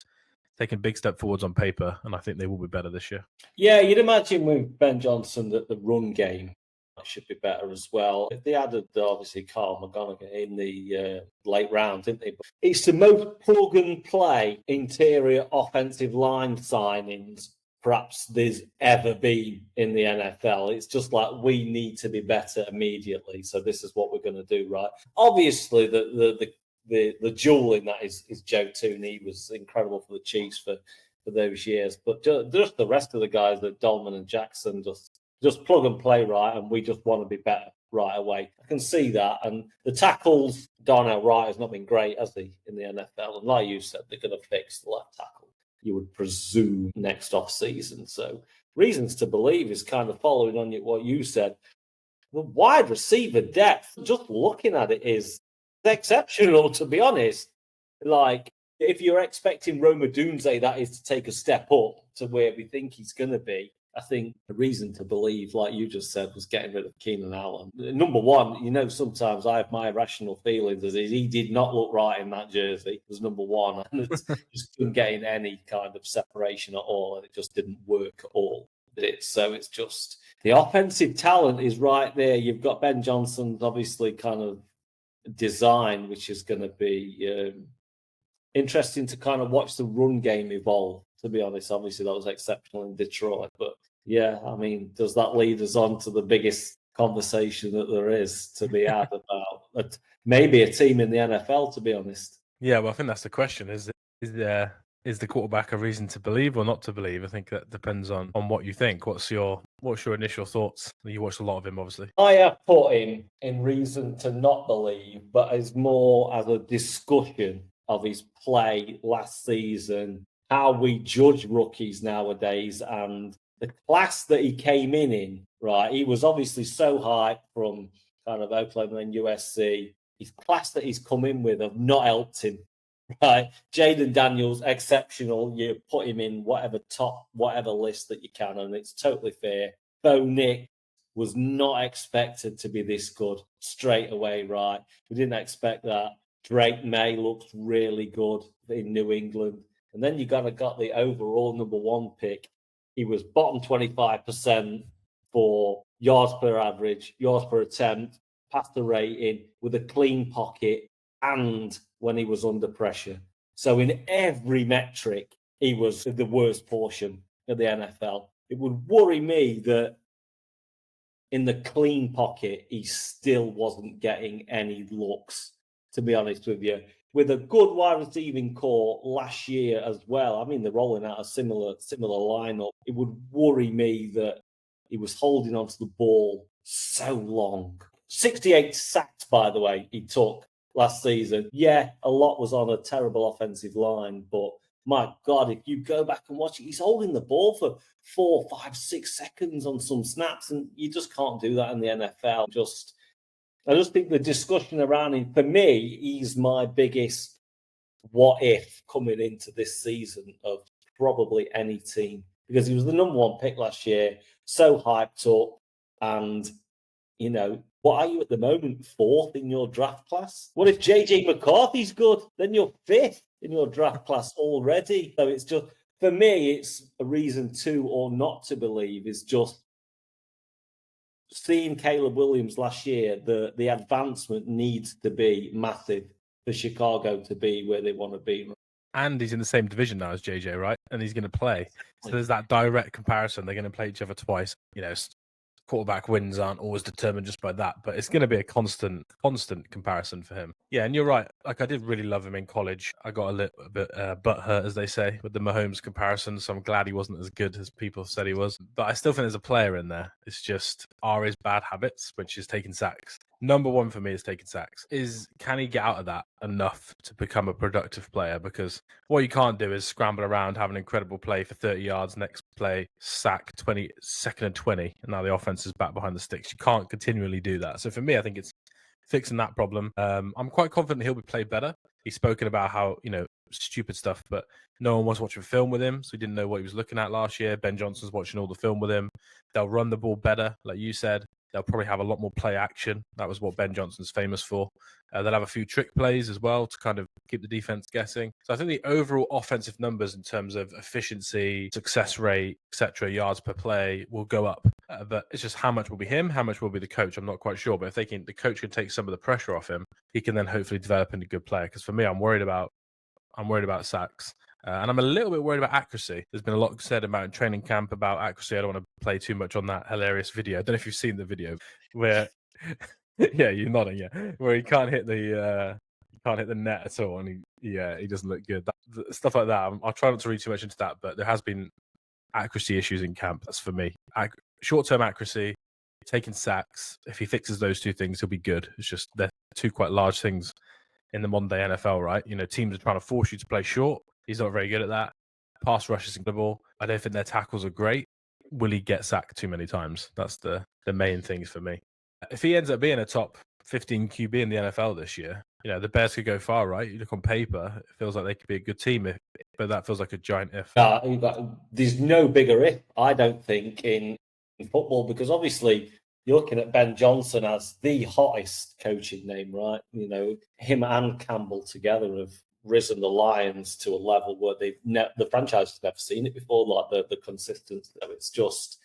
taking a big step forwards on paper, and I think they will be better this year. Yeah, you'd imagine with Ben Johnson that the run game should be better as well. They added, obviously, Carl McGonigal in the late round, didn't they? But it's the most plug-and-play interior offensive line signings perhaps there's ever been in the NFL. It's just like we need to be better immediately. So this is what we're going to do, right? Obviously, the jewel in that is Joe Tooney. He was incredible for the Chiefs for those years. But just the rest of the guys, like Dolman and Jackson, just plug and play right, and we just want to be better right away. I can see that. And the tackles, Darnell Wright has not been great, has he, in the NFL? And like you said, they're going to fix the left tackle, you would presume, next off season. So reasons to believe is kind of following on what you said. The wide receiver depth, just looking at it, is exceptional, to be honest. Like, if you're expecting Rome Odunze, that is to take a step up to where we think he's going to be. I think the reason to believe, like you just said, was getting rid of Keenan Allen. Number one, sometimes I have my irrational feelings as he did not look right in that jersey. It was number one. And it just couldn't get in any kind of separation at all. And it just didn't work at all. So it's just the offensive talent is right there. You've got Ben Johnson's obviously kind of design, which is going to be interesting to kind of watch the run game evolve. To be honest, obviously that was exceptional in Detroit, but yeah, I mean, does that lead us on to the biggest conversation that there is to be had about maybe a team in the NFL? To be honest, yeah, well, I think that's the question: is the quarterback a reason to believe or not to believe? I think that depends on what you think. What's your initial thoughts? You watched a lot of him, obviously. I have put him in reason to not believe, but as more as a discussion of his play last season, how we judge rookies nowadays, and the class that he came in, right? He was obviously so hyped from kind of Oklahoma and USC. His class that he's come in with have not helped him, right? Jaden Daniels, exceptional. You put him in whatever list that you can, and it's totally fair. Bo Nick was not expected to be this good straight away, right? We didn't expect that. Drake May looks really good in New England. And then you got the overall number one pick. He was bottom 25% for yards per average, yards per attempt, passer rating, with a clean pocket, and when he was under pressure. So in every metric, he was the worst portion of the NFL. It would worry me that in the clean pocket, he still wasn't getting any looks, to be honest with you. With a good wide receiving core last year as well, I mean, they're rolling out a similar lineup. It would worry me that he was holding onto the ball so long. 68 sacks, by the way, he took last season. Yeah, a lot was on a terrible offensive line, but my God, if you go back and watch it, he's holding the ball for 4, 5, 6 seconds on some snaps, and you just can't do that in the NFL. I just think the discussion around him, for me, he's my biggest what if coming into this season of probably any team, because he was the number one pick last year, so hyped up. And, what are you at the moment? 4th in your draft class? What if JJ McCarthy's good? Then you're 5th in your draft class already. So it's just, for me, it's a reason to or not to believe is just seeing Caleb Williams last year, the advancement needs to be massive for Chicago to be where they want to be. And he's in the same division now as JJ, right? And he's going to play. So there's that direct comparison. They're going to play each other twice. Quarterback wins aren't always determined just by that, but it's going to be a constant comparison for him. Yeah, and you're right. Like, I did really love him in college. I got a little bit butthurt, as they say, with the Mahomes comparison, so I'm glad he wasn't as good as people said he was. But I still think there's a player in there. It's just his bad habits, which is taking sacks. Number one for me is taking sacks. Can he get out of that enough to become a productive player? Because what you can't do is scramble around, have an incredible play for 30 yards, next play, sack 20, second and 20, and now the offense is back behind the sticks. You can't continually do that. So for me, I think it's fixing that problem. I'm quite confident he'll be played better. He's spoken about how, stupid stuff, but no one was watching film with him, so he didn't know what he was looking at last year. Ben Johnson's watching all the film with him. They'll run the ball better, like you said. They'll probably have a lot more play action. That was what Ben Johnson's famous for. They'll have a few trick plays as well to kind of keep the defense guessing. So I think the overall offensive numbers in terms of efficiency, success rate, etc., yards per play will go up. But it's just how much will be him, how much will be the coach. I'm not quite sure. But if the coach can take some of the pressure off him, he can then hopefully develop into a good player. Because for me, I'm worried about sacks. And I'm a little bit worried about accuracy. There's been a lot said about in training camp about accuracy. I don't want to play too much on that hilarious video. I don't know if you've seen the video where, yeah, you're nodding, yeah, where he can't hit the net at all, and he doesn't look good. Stuff like that. I'll try not to read too much into that, but there has been accuracy issues in camp. That's for me. Short-term accuracy, taking sacks. If he fixes those two things, he'll be good. It's just they're two quite large things in the modern day NFL, right? Teams are trying to force you to play short. He's not very good at that. Pass rush is incredible. I don't think their tackles are great. Will he get sacked too many times? That's the main things for me. If he ends up being a top 15 QB in the NFL this year, the Bears could go far, right? You look on paper, it feels like they could be a good team, but that feels like a giant if. There's no bigger if, I don't think, in football, because obviously you're looking at Ben Johnson as the hottest coaching name, right? Him and Campbell together have risen the Lions to a level where the franchise has never seen it before, like the consistency of it's just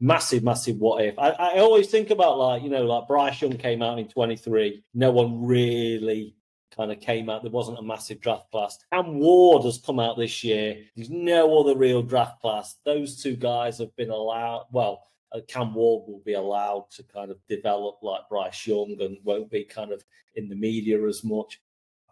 massive what if. I always think about like Bryce Young came out in 23. No one really kind of came out. There wasn't a massive draft class. Cam Ward has come out this year. There's no other real draft class. Those two guys have been allowed. Well, Cam Ward will be allowed to kind of develop like Bryce Young and won't be kind of in the media as much.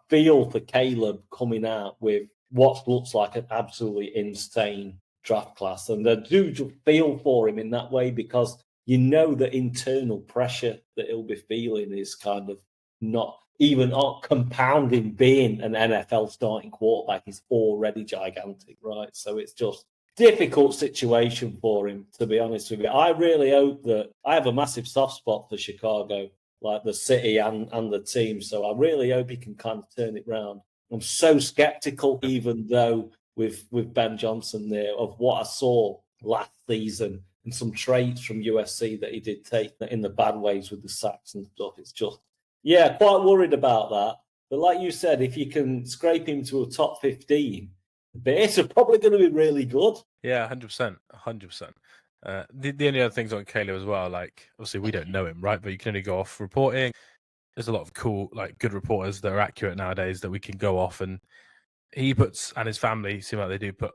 Feel for Caleb coming out with what looks like an absolutely insane draft class, and I do feel for him in that way, because the internal pressure that he'll be feeling is kind of not even compounding being an NFL starting quarterback is already gigantic, right? So it's just difficult situation for him, to be honest with you. I really hope that I have a massive soft spot for Chicago, like the city and the team. So I really hope he can kind of turn it around. I'm so skeptical, even though with Ben Johnson there, of what I saw last season and some traits from USC that he did take in the bad ways with the sacks and stuff. It's just, quite worried about that. But like you said, if you can scrape him to a top 15, the Bears are probably going to be really good. Yeah, 100%. 100%. The only other things on Caleb as well, like obviously we don't know him, right? But you can only go off reporting. There's a lot of cool, like good reporters that are accurate nowadays that we can go off, and he and his family seem like they do put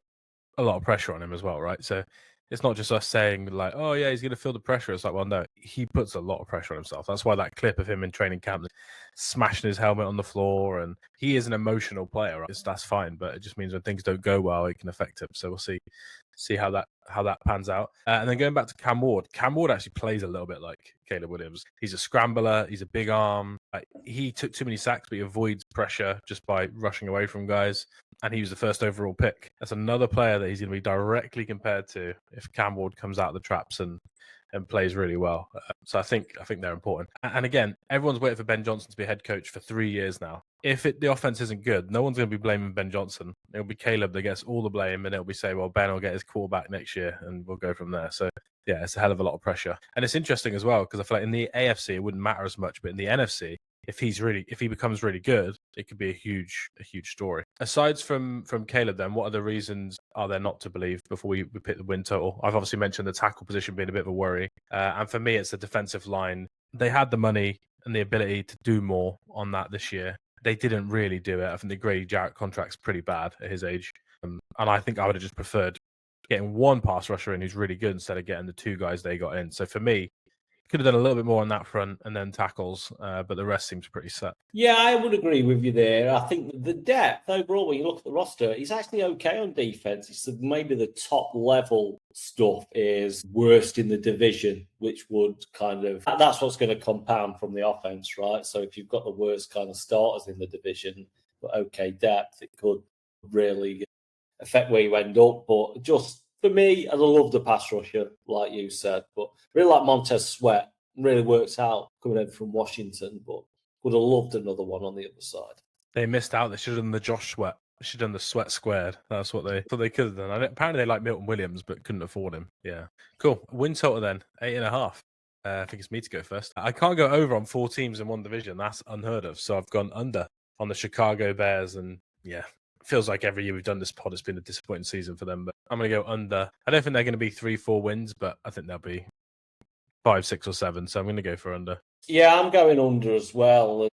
a lot of pressure on him as well, right? So it's not just us saying like, oh yeah, he's going to feel the pressure. It's like, well, no, he puts a lot of pressure on himself. That's why that clip of him in training camp smashing his helmet on the floor, and he is an emotional player, right? That's fine, but it just means when things don't go well, it can affect him. So we'll see how that pans out. And then going back to Cam Ward actually plays a little bit like Caleb Williams. He's a scrambler. He's a big arm. He took too many sacks, but he avoids pressure just by rushing away from guys. And he was the first overall pick. That's another player that he's going to be directly compared to if Cam Ward comes out of the traps and plays really well. So I think they're important. And again, everyone's waiting for Ben Johnson to be head coach for 3 years now. If the offense isn't good, no one's going to be blaming Ben Johnson. It'll be Caleb that gets all the blame, and it'll be say, well, Ben will get his quarterback next year, and we'll go from there. So yeah, it's a hell of a lot of pressure. And it's interesting as well, because I feel like in the AFC, it wouldn't matter as much, but in the NFC, if he becomes really good, it could be a huge story. Aside from Caleb, then, what other reasons are there not to believe before we pick the win total? I've obviously mentioned the tackle position being a bit of a worry. And for me, it's the defensive line. They had the money and the ability to do more on that this year. They didn't really do it. I think the Grady Jarrett contract's pretty bad at his age. And I think I would have just preferred getting one pass rusher in who's really good instead of getting the two guys they got in. So for me, could have done a little bit more on that front and then tackles, but the rest seems pretty set. Yeah, I would agree with you there. I think the depth overall, when you look at the roster, he's actually okay on defense. It's maybe the top level stuff is worst in the division, which would that's what's going to compound from the offense, right? So if you've got the worst kind of starters in the division, but okay depth, it could really affect where you end up. But just for me, I love the pass rusher, like you said, but really like Montez Sweat. Really works out coming in from Washington, but would have loved another one on the other side. They missed out. They should have done the Josh Sweat. They should have done the Sweat squared. That's what they could have done. Apparently they like Milton Williams, but couldn't afford him. Yeah. Cool. Win total then, 8.5. I think it's me to go first. I can't go over on 4 teams in one division. That's unheard of. So I've gone under on the Chicago Bears, and yeah, feels like every year we've done this pod, it's been a disappointing season for them, but I'm going to go under. I don't think they're going to be 3-4 wins, but I think they'll be 5, 6, or 7. So I'm going to go for under. Yeah, I'm going under as well.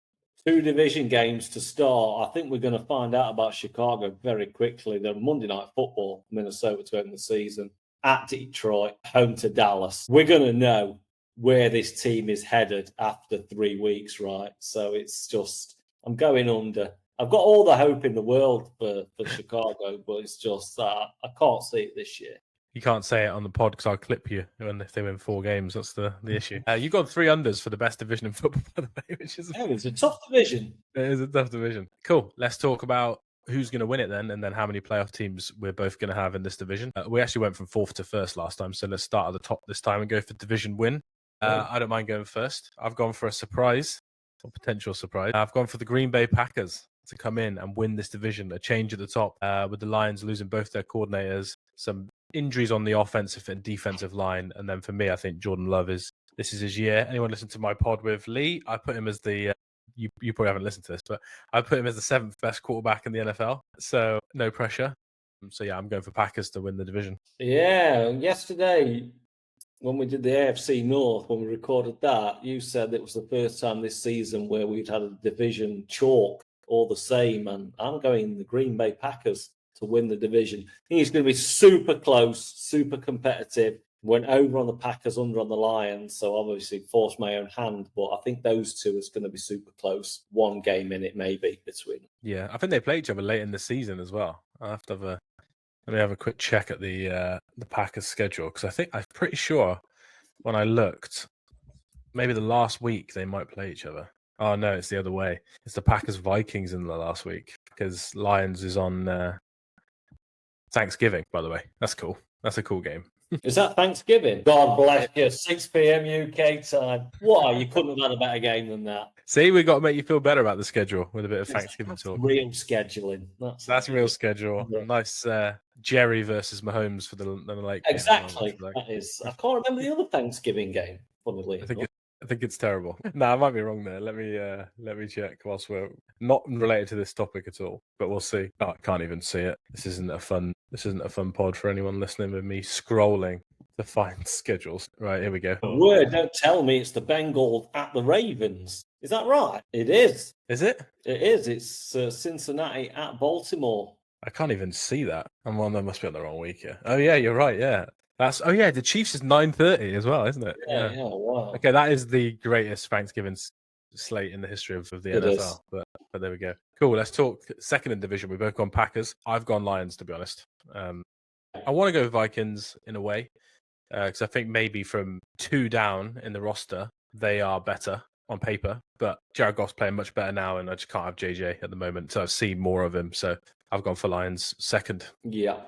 2 division games to start. I think we're going to find out about Chicago very quickly. They're Monday Night Football, Minnesota to end the season, at Detroit, home to Dallas. We're going to know where this team is headed after 3 weeks, right? So it's just, I'm going under. I've got all the hope in the world for Chicago, but it's just I can't see it this year. You can't say it on the pod because I'll clip you if they win 4 games. That's the issue. You've got 3 unders for the best division in football, by the way, which is it's a tough division. It is a tough division. Cool. Let's talk about who's going to win it then, and then how many playoff teams we're both going to have in this division. We actually went from 4th to 1st last time, so let's start at the top this time and go for division win. I don't mind going first. I've gone for a surprise, or potential surprise. I've gone for the Green Bay Packers to come in and win this division, a change at the top, with the Lions losing both their coordinators, some injuries on the offensive and defensive line, and then for me, I think Jordan Love this is his year. Anyone listen to my pod with Lee? I put him as the you probably haven't listened to this, but I put him as the 7th best quarterback in the NFL. So no pressure. So yeah, I'm going for Packers to win the division. Yeah, yesterday when we did the AFC North, when we recorded that, you said it was the first time this season where we'd had a division chalk all the same, and I'm going the Green Bay Packers to win the division. I think it's going to be super close, super competitive. Went over on the Packers, under on the Lions, so obviously forced my own hand, but I think those two is going to be super close. 1 game in it maybe between. Yeah, I think they play each other late in the season as well. I'll have to have let me have a quick check at the Packers schedule, because I'm pretty sure when I looked, maybe the last week they might play each other. Oh no, it's the other way. It's the Packers Vikings in the last week, because Lions is on Thanksgiving, by the way. That's cool. That's a cool game. Is that Thanksgiving? God bless you. 6 p.m. UK time. Why? You couldn't have had a better game than that. See, we've got to make you feel better about the schedule with a bit of Thanksgiving talk. Real scheduling. That's real schedule. Yeah. Nice Jerry versus Mahomes for the late game. Exactly. That is. I can't remember the other Thanksgiving game, funnily enough. I think it's terrible. No, I might be wrong there. Let me check whilst we're not related to this topic at all, but we'll see. Oh, I can't even see it. This isn't a fun pod for anyone listening with me scrolling to find schedules. Right, here we go. Word, don't tell me it's the Bengals at the Ravens. Is that right? It is. Is it? It is. It's Cincinnati at Baltimore. I can't even see that. That must be on the wrong week here. Oh yeah, you're right. Yeah. The Chiefs is 9:30 as well, isn't it? Yeah, wow. Okay, that is the greatest Thanksgiving slate in the history of the NFL. But there we go. Cool. Let's talk second in division. We've both gone Packers. I've gone Lions, to be honest. I want to go Vikings in a way, because I think maybe from 2 down in the roster, they are better on paper. But Jared Goff's playing much better now, and I just can't have JJ at the moment. So I've seen more of him. So I've gone for Lions second. Yeah,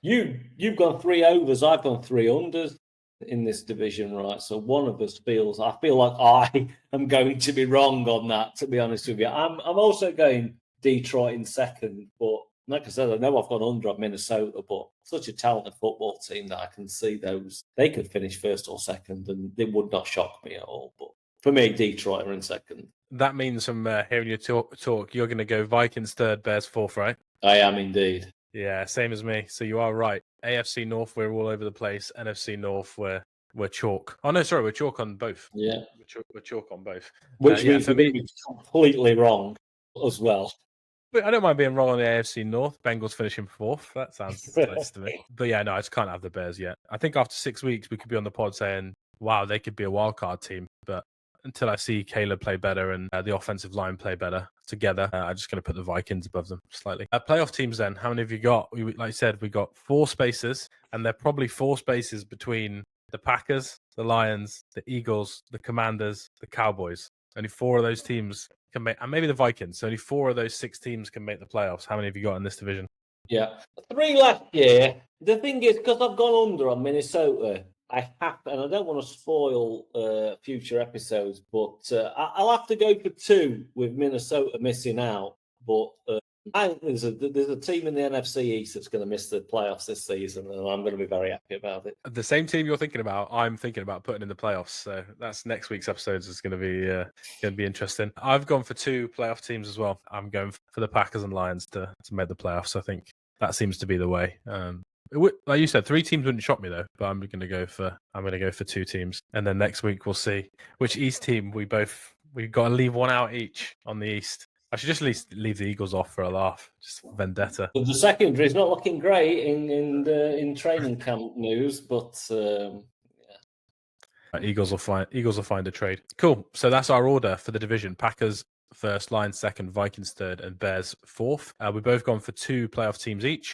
You've gone 3 overs, I've gone 3 unders in this division, right? So one of us I feel like I am going to be wrong on that, to be honest with you. I'm also going Detroit in second, but like I said, I know I've gone under on Minnesota, but such a talented football team that I can see they could finish first or second, and it would not shock me at all. But for me, Detroit are in second. That means from hearing you talk, you're going to go Vikings third, Bears fourth, right? I am indeed. Yeah, same as me. So you are right. AFC North, we're all over the place. NFC North, we're chalk. Oh no, sorry, we're chalk on both. Yeah, we're chalk on both. Which means for me, it's completely wrong as well. But I don't mind being wrong on the AFC North. Bengals finishing fourth. That sounds nice to me. But yeah, no, I just can't have the Bears yet. I think after 6 weeks, we could be on the pod saying, "Wow, they could be a wild card team." But until I see Caleb play better and the offensive line play better together, I'm just going to put the Vikings above them slightly. Playoff teams then, how many have you got? Like I said, we got 4 spaces, and they're probably 4 spaces between the Packers, the Lions, the Eagles, the Commanders, the Cowboys. Only 4 of those teams can make, and maybe the Vikings. So only 4 of those 6 teams can make the playoffs. How many have you got in this division? Yeah, 3 last year. The thing is, because I've gone under on Minnesota, I have to, and I don't want to spoil future episodes, but I'll have to go for 2 with Minnesota missing out. But I think there's a team in the NFC East that's going to miss the playoffs this season, and I'm going to be very happy about it. The same team you're thinking about, I'm thinking about putting in the playoffs. So that's next week's episodes. Is going to be interesting. I've gone for 2 playoff teams as well. I'm going for the Packers and Lions to make the playoffs. I think that seems to be the way. Like you said, 3 teams wouldn't shock me though, but I'm going to go for 2 teams, and then next week we'll see which East team we both We've got to leave one out each on the East. I should just at least leave the Eagles off for a laugh. Just vendetta. The secondary is not looking great in training camp news, but Eagles will find a trade. Cool. So that's our order for the division. Packers first, Lions second, Vikings third, and Bears fourth. We've both gone for 2 playoff teams each.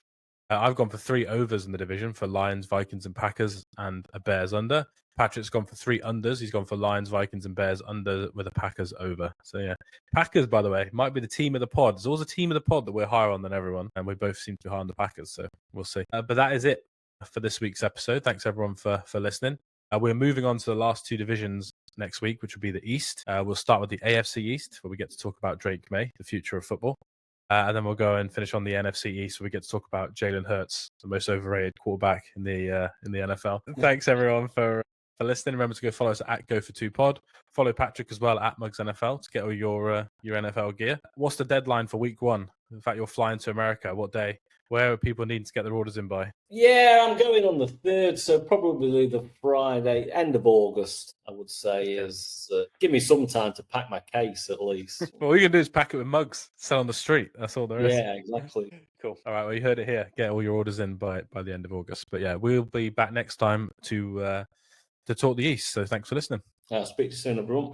I've gone for 3 overs in the division for Lions, Vikings, and Packers, and a Bears under. Patrick's gone for 3 unders. He's gone for Lions, Vikings, and Bears under with a Packers over. So yeah, Packers, by the way, might be the team of the pod. There's always a team of the pod that we're higher on than everyone, and we both seem to be higher on the Packers. So we'll see. But that is it for this week's episode. Thanks everyone for listening. We're moving on to the last 2 divisions next week, which will be the East. We'll start with the AFC East, where we get to talk about Drake May, the future of football. And then we'll go and finish on the NFC East, where we get to talk about Jalen Hurts, the most overrated quarterback in the NFL. Thanks everyone for listening. Remember to go follow us at Go42Pod. Follow Patrick as well at Mugs NFL to get all your NFL gear. What's the deadline for week 1? In fact, you're flying to America. What day? Where are people needing to get their orders in by? Yeah, I'm going on the 3rd, so probably the Friday, end of August, I would say, is give me some time to pack my case at least. Well, all you can do is pack it with mugs, sell on the street. That's all there is. Yeah, exactly. Cool. All right, well, you heard it here. Get all your orders in by the end of August. But yeah, we'll be back next time to talk the East. So thanks for listening. I'll speak to you soon, everyone.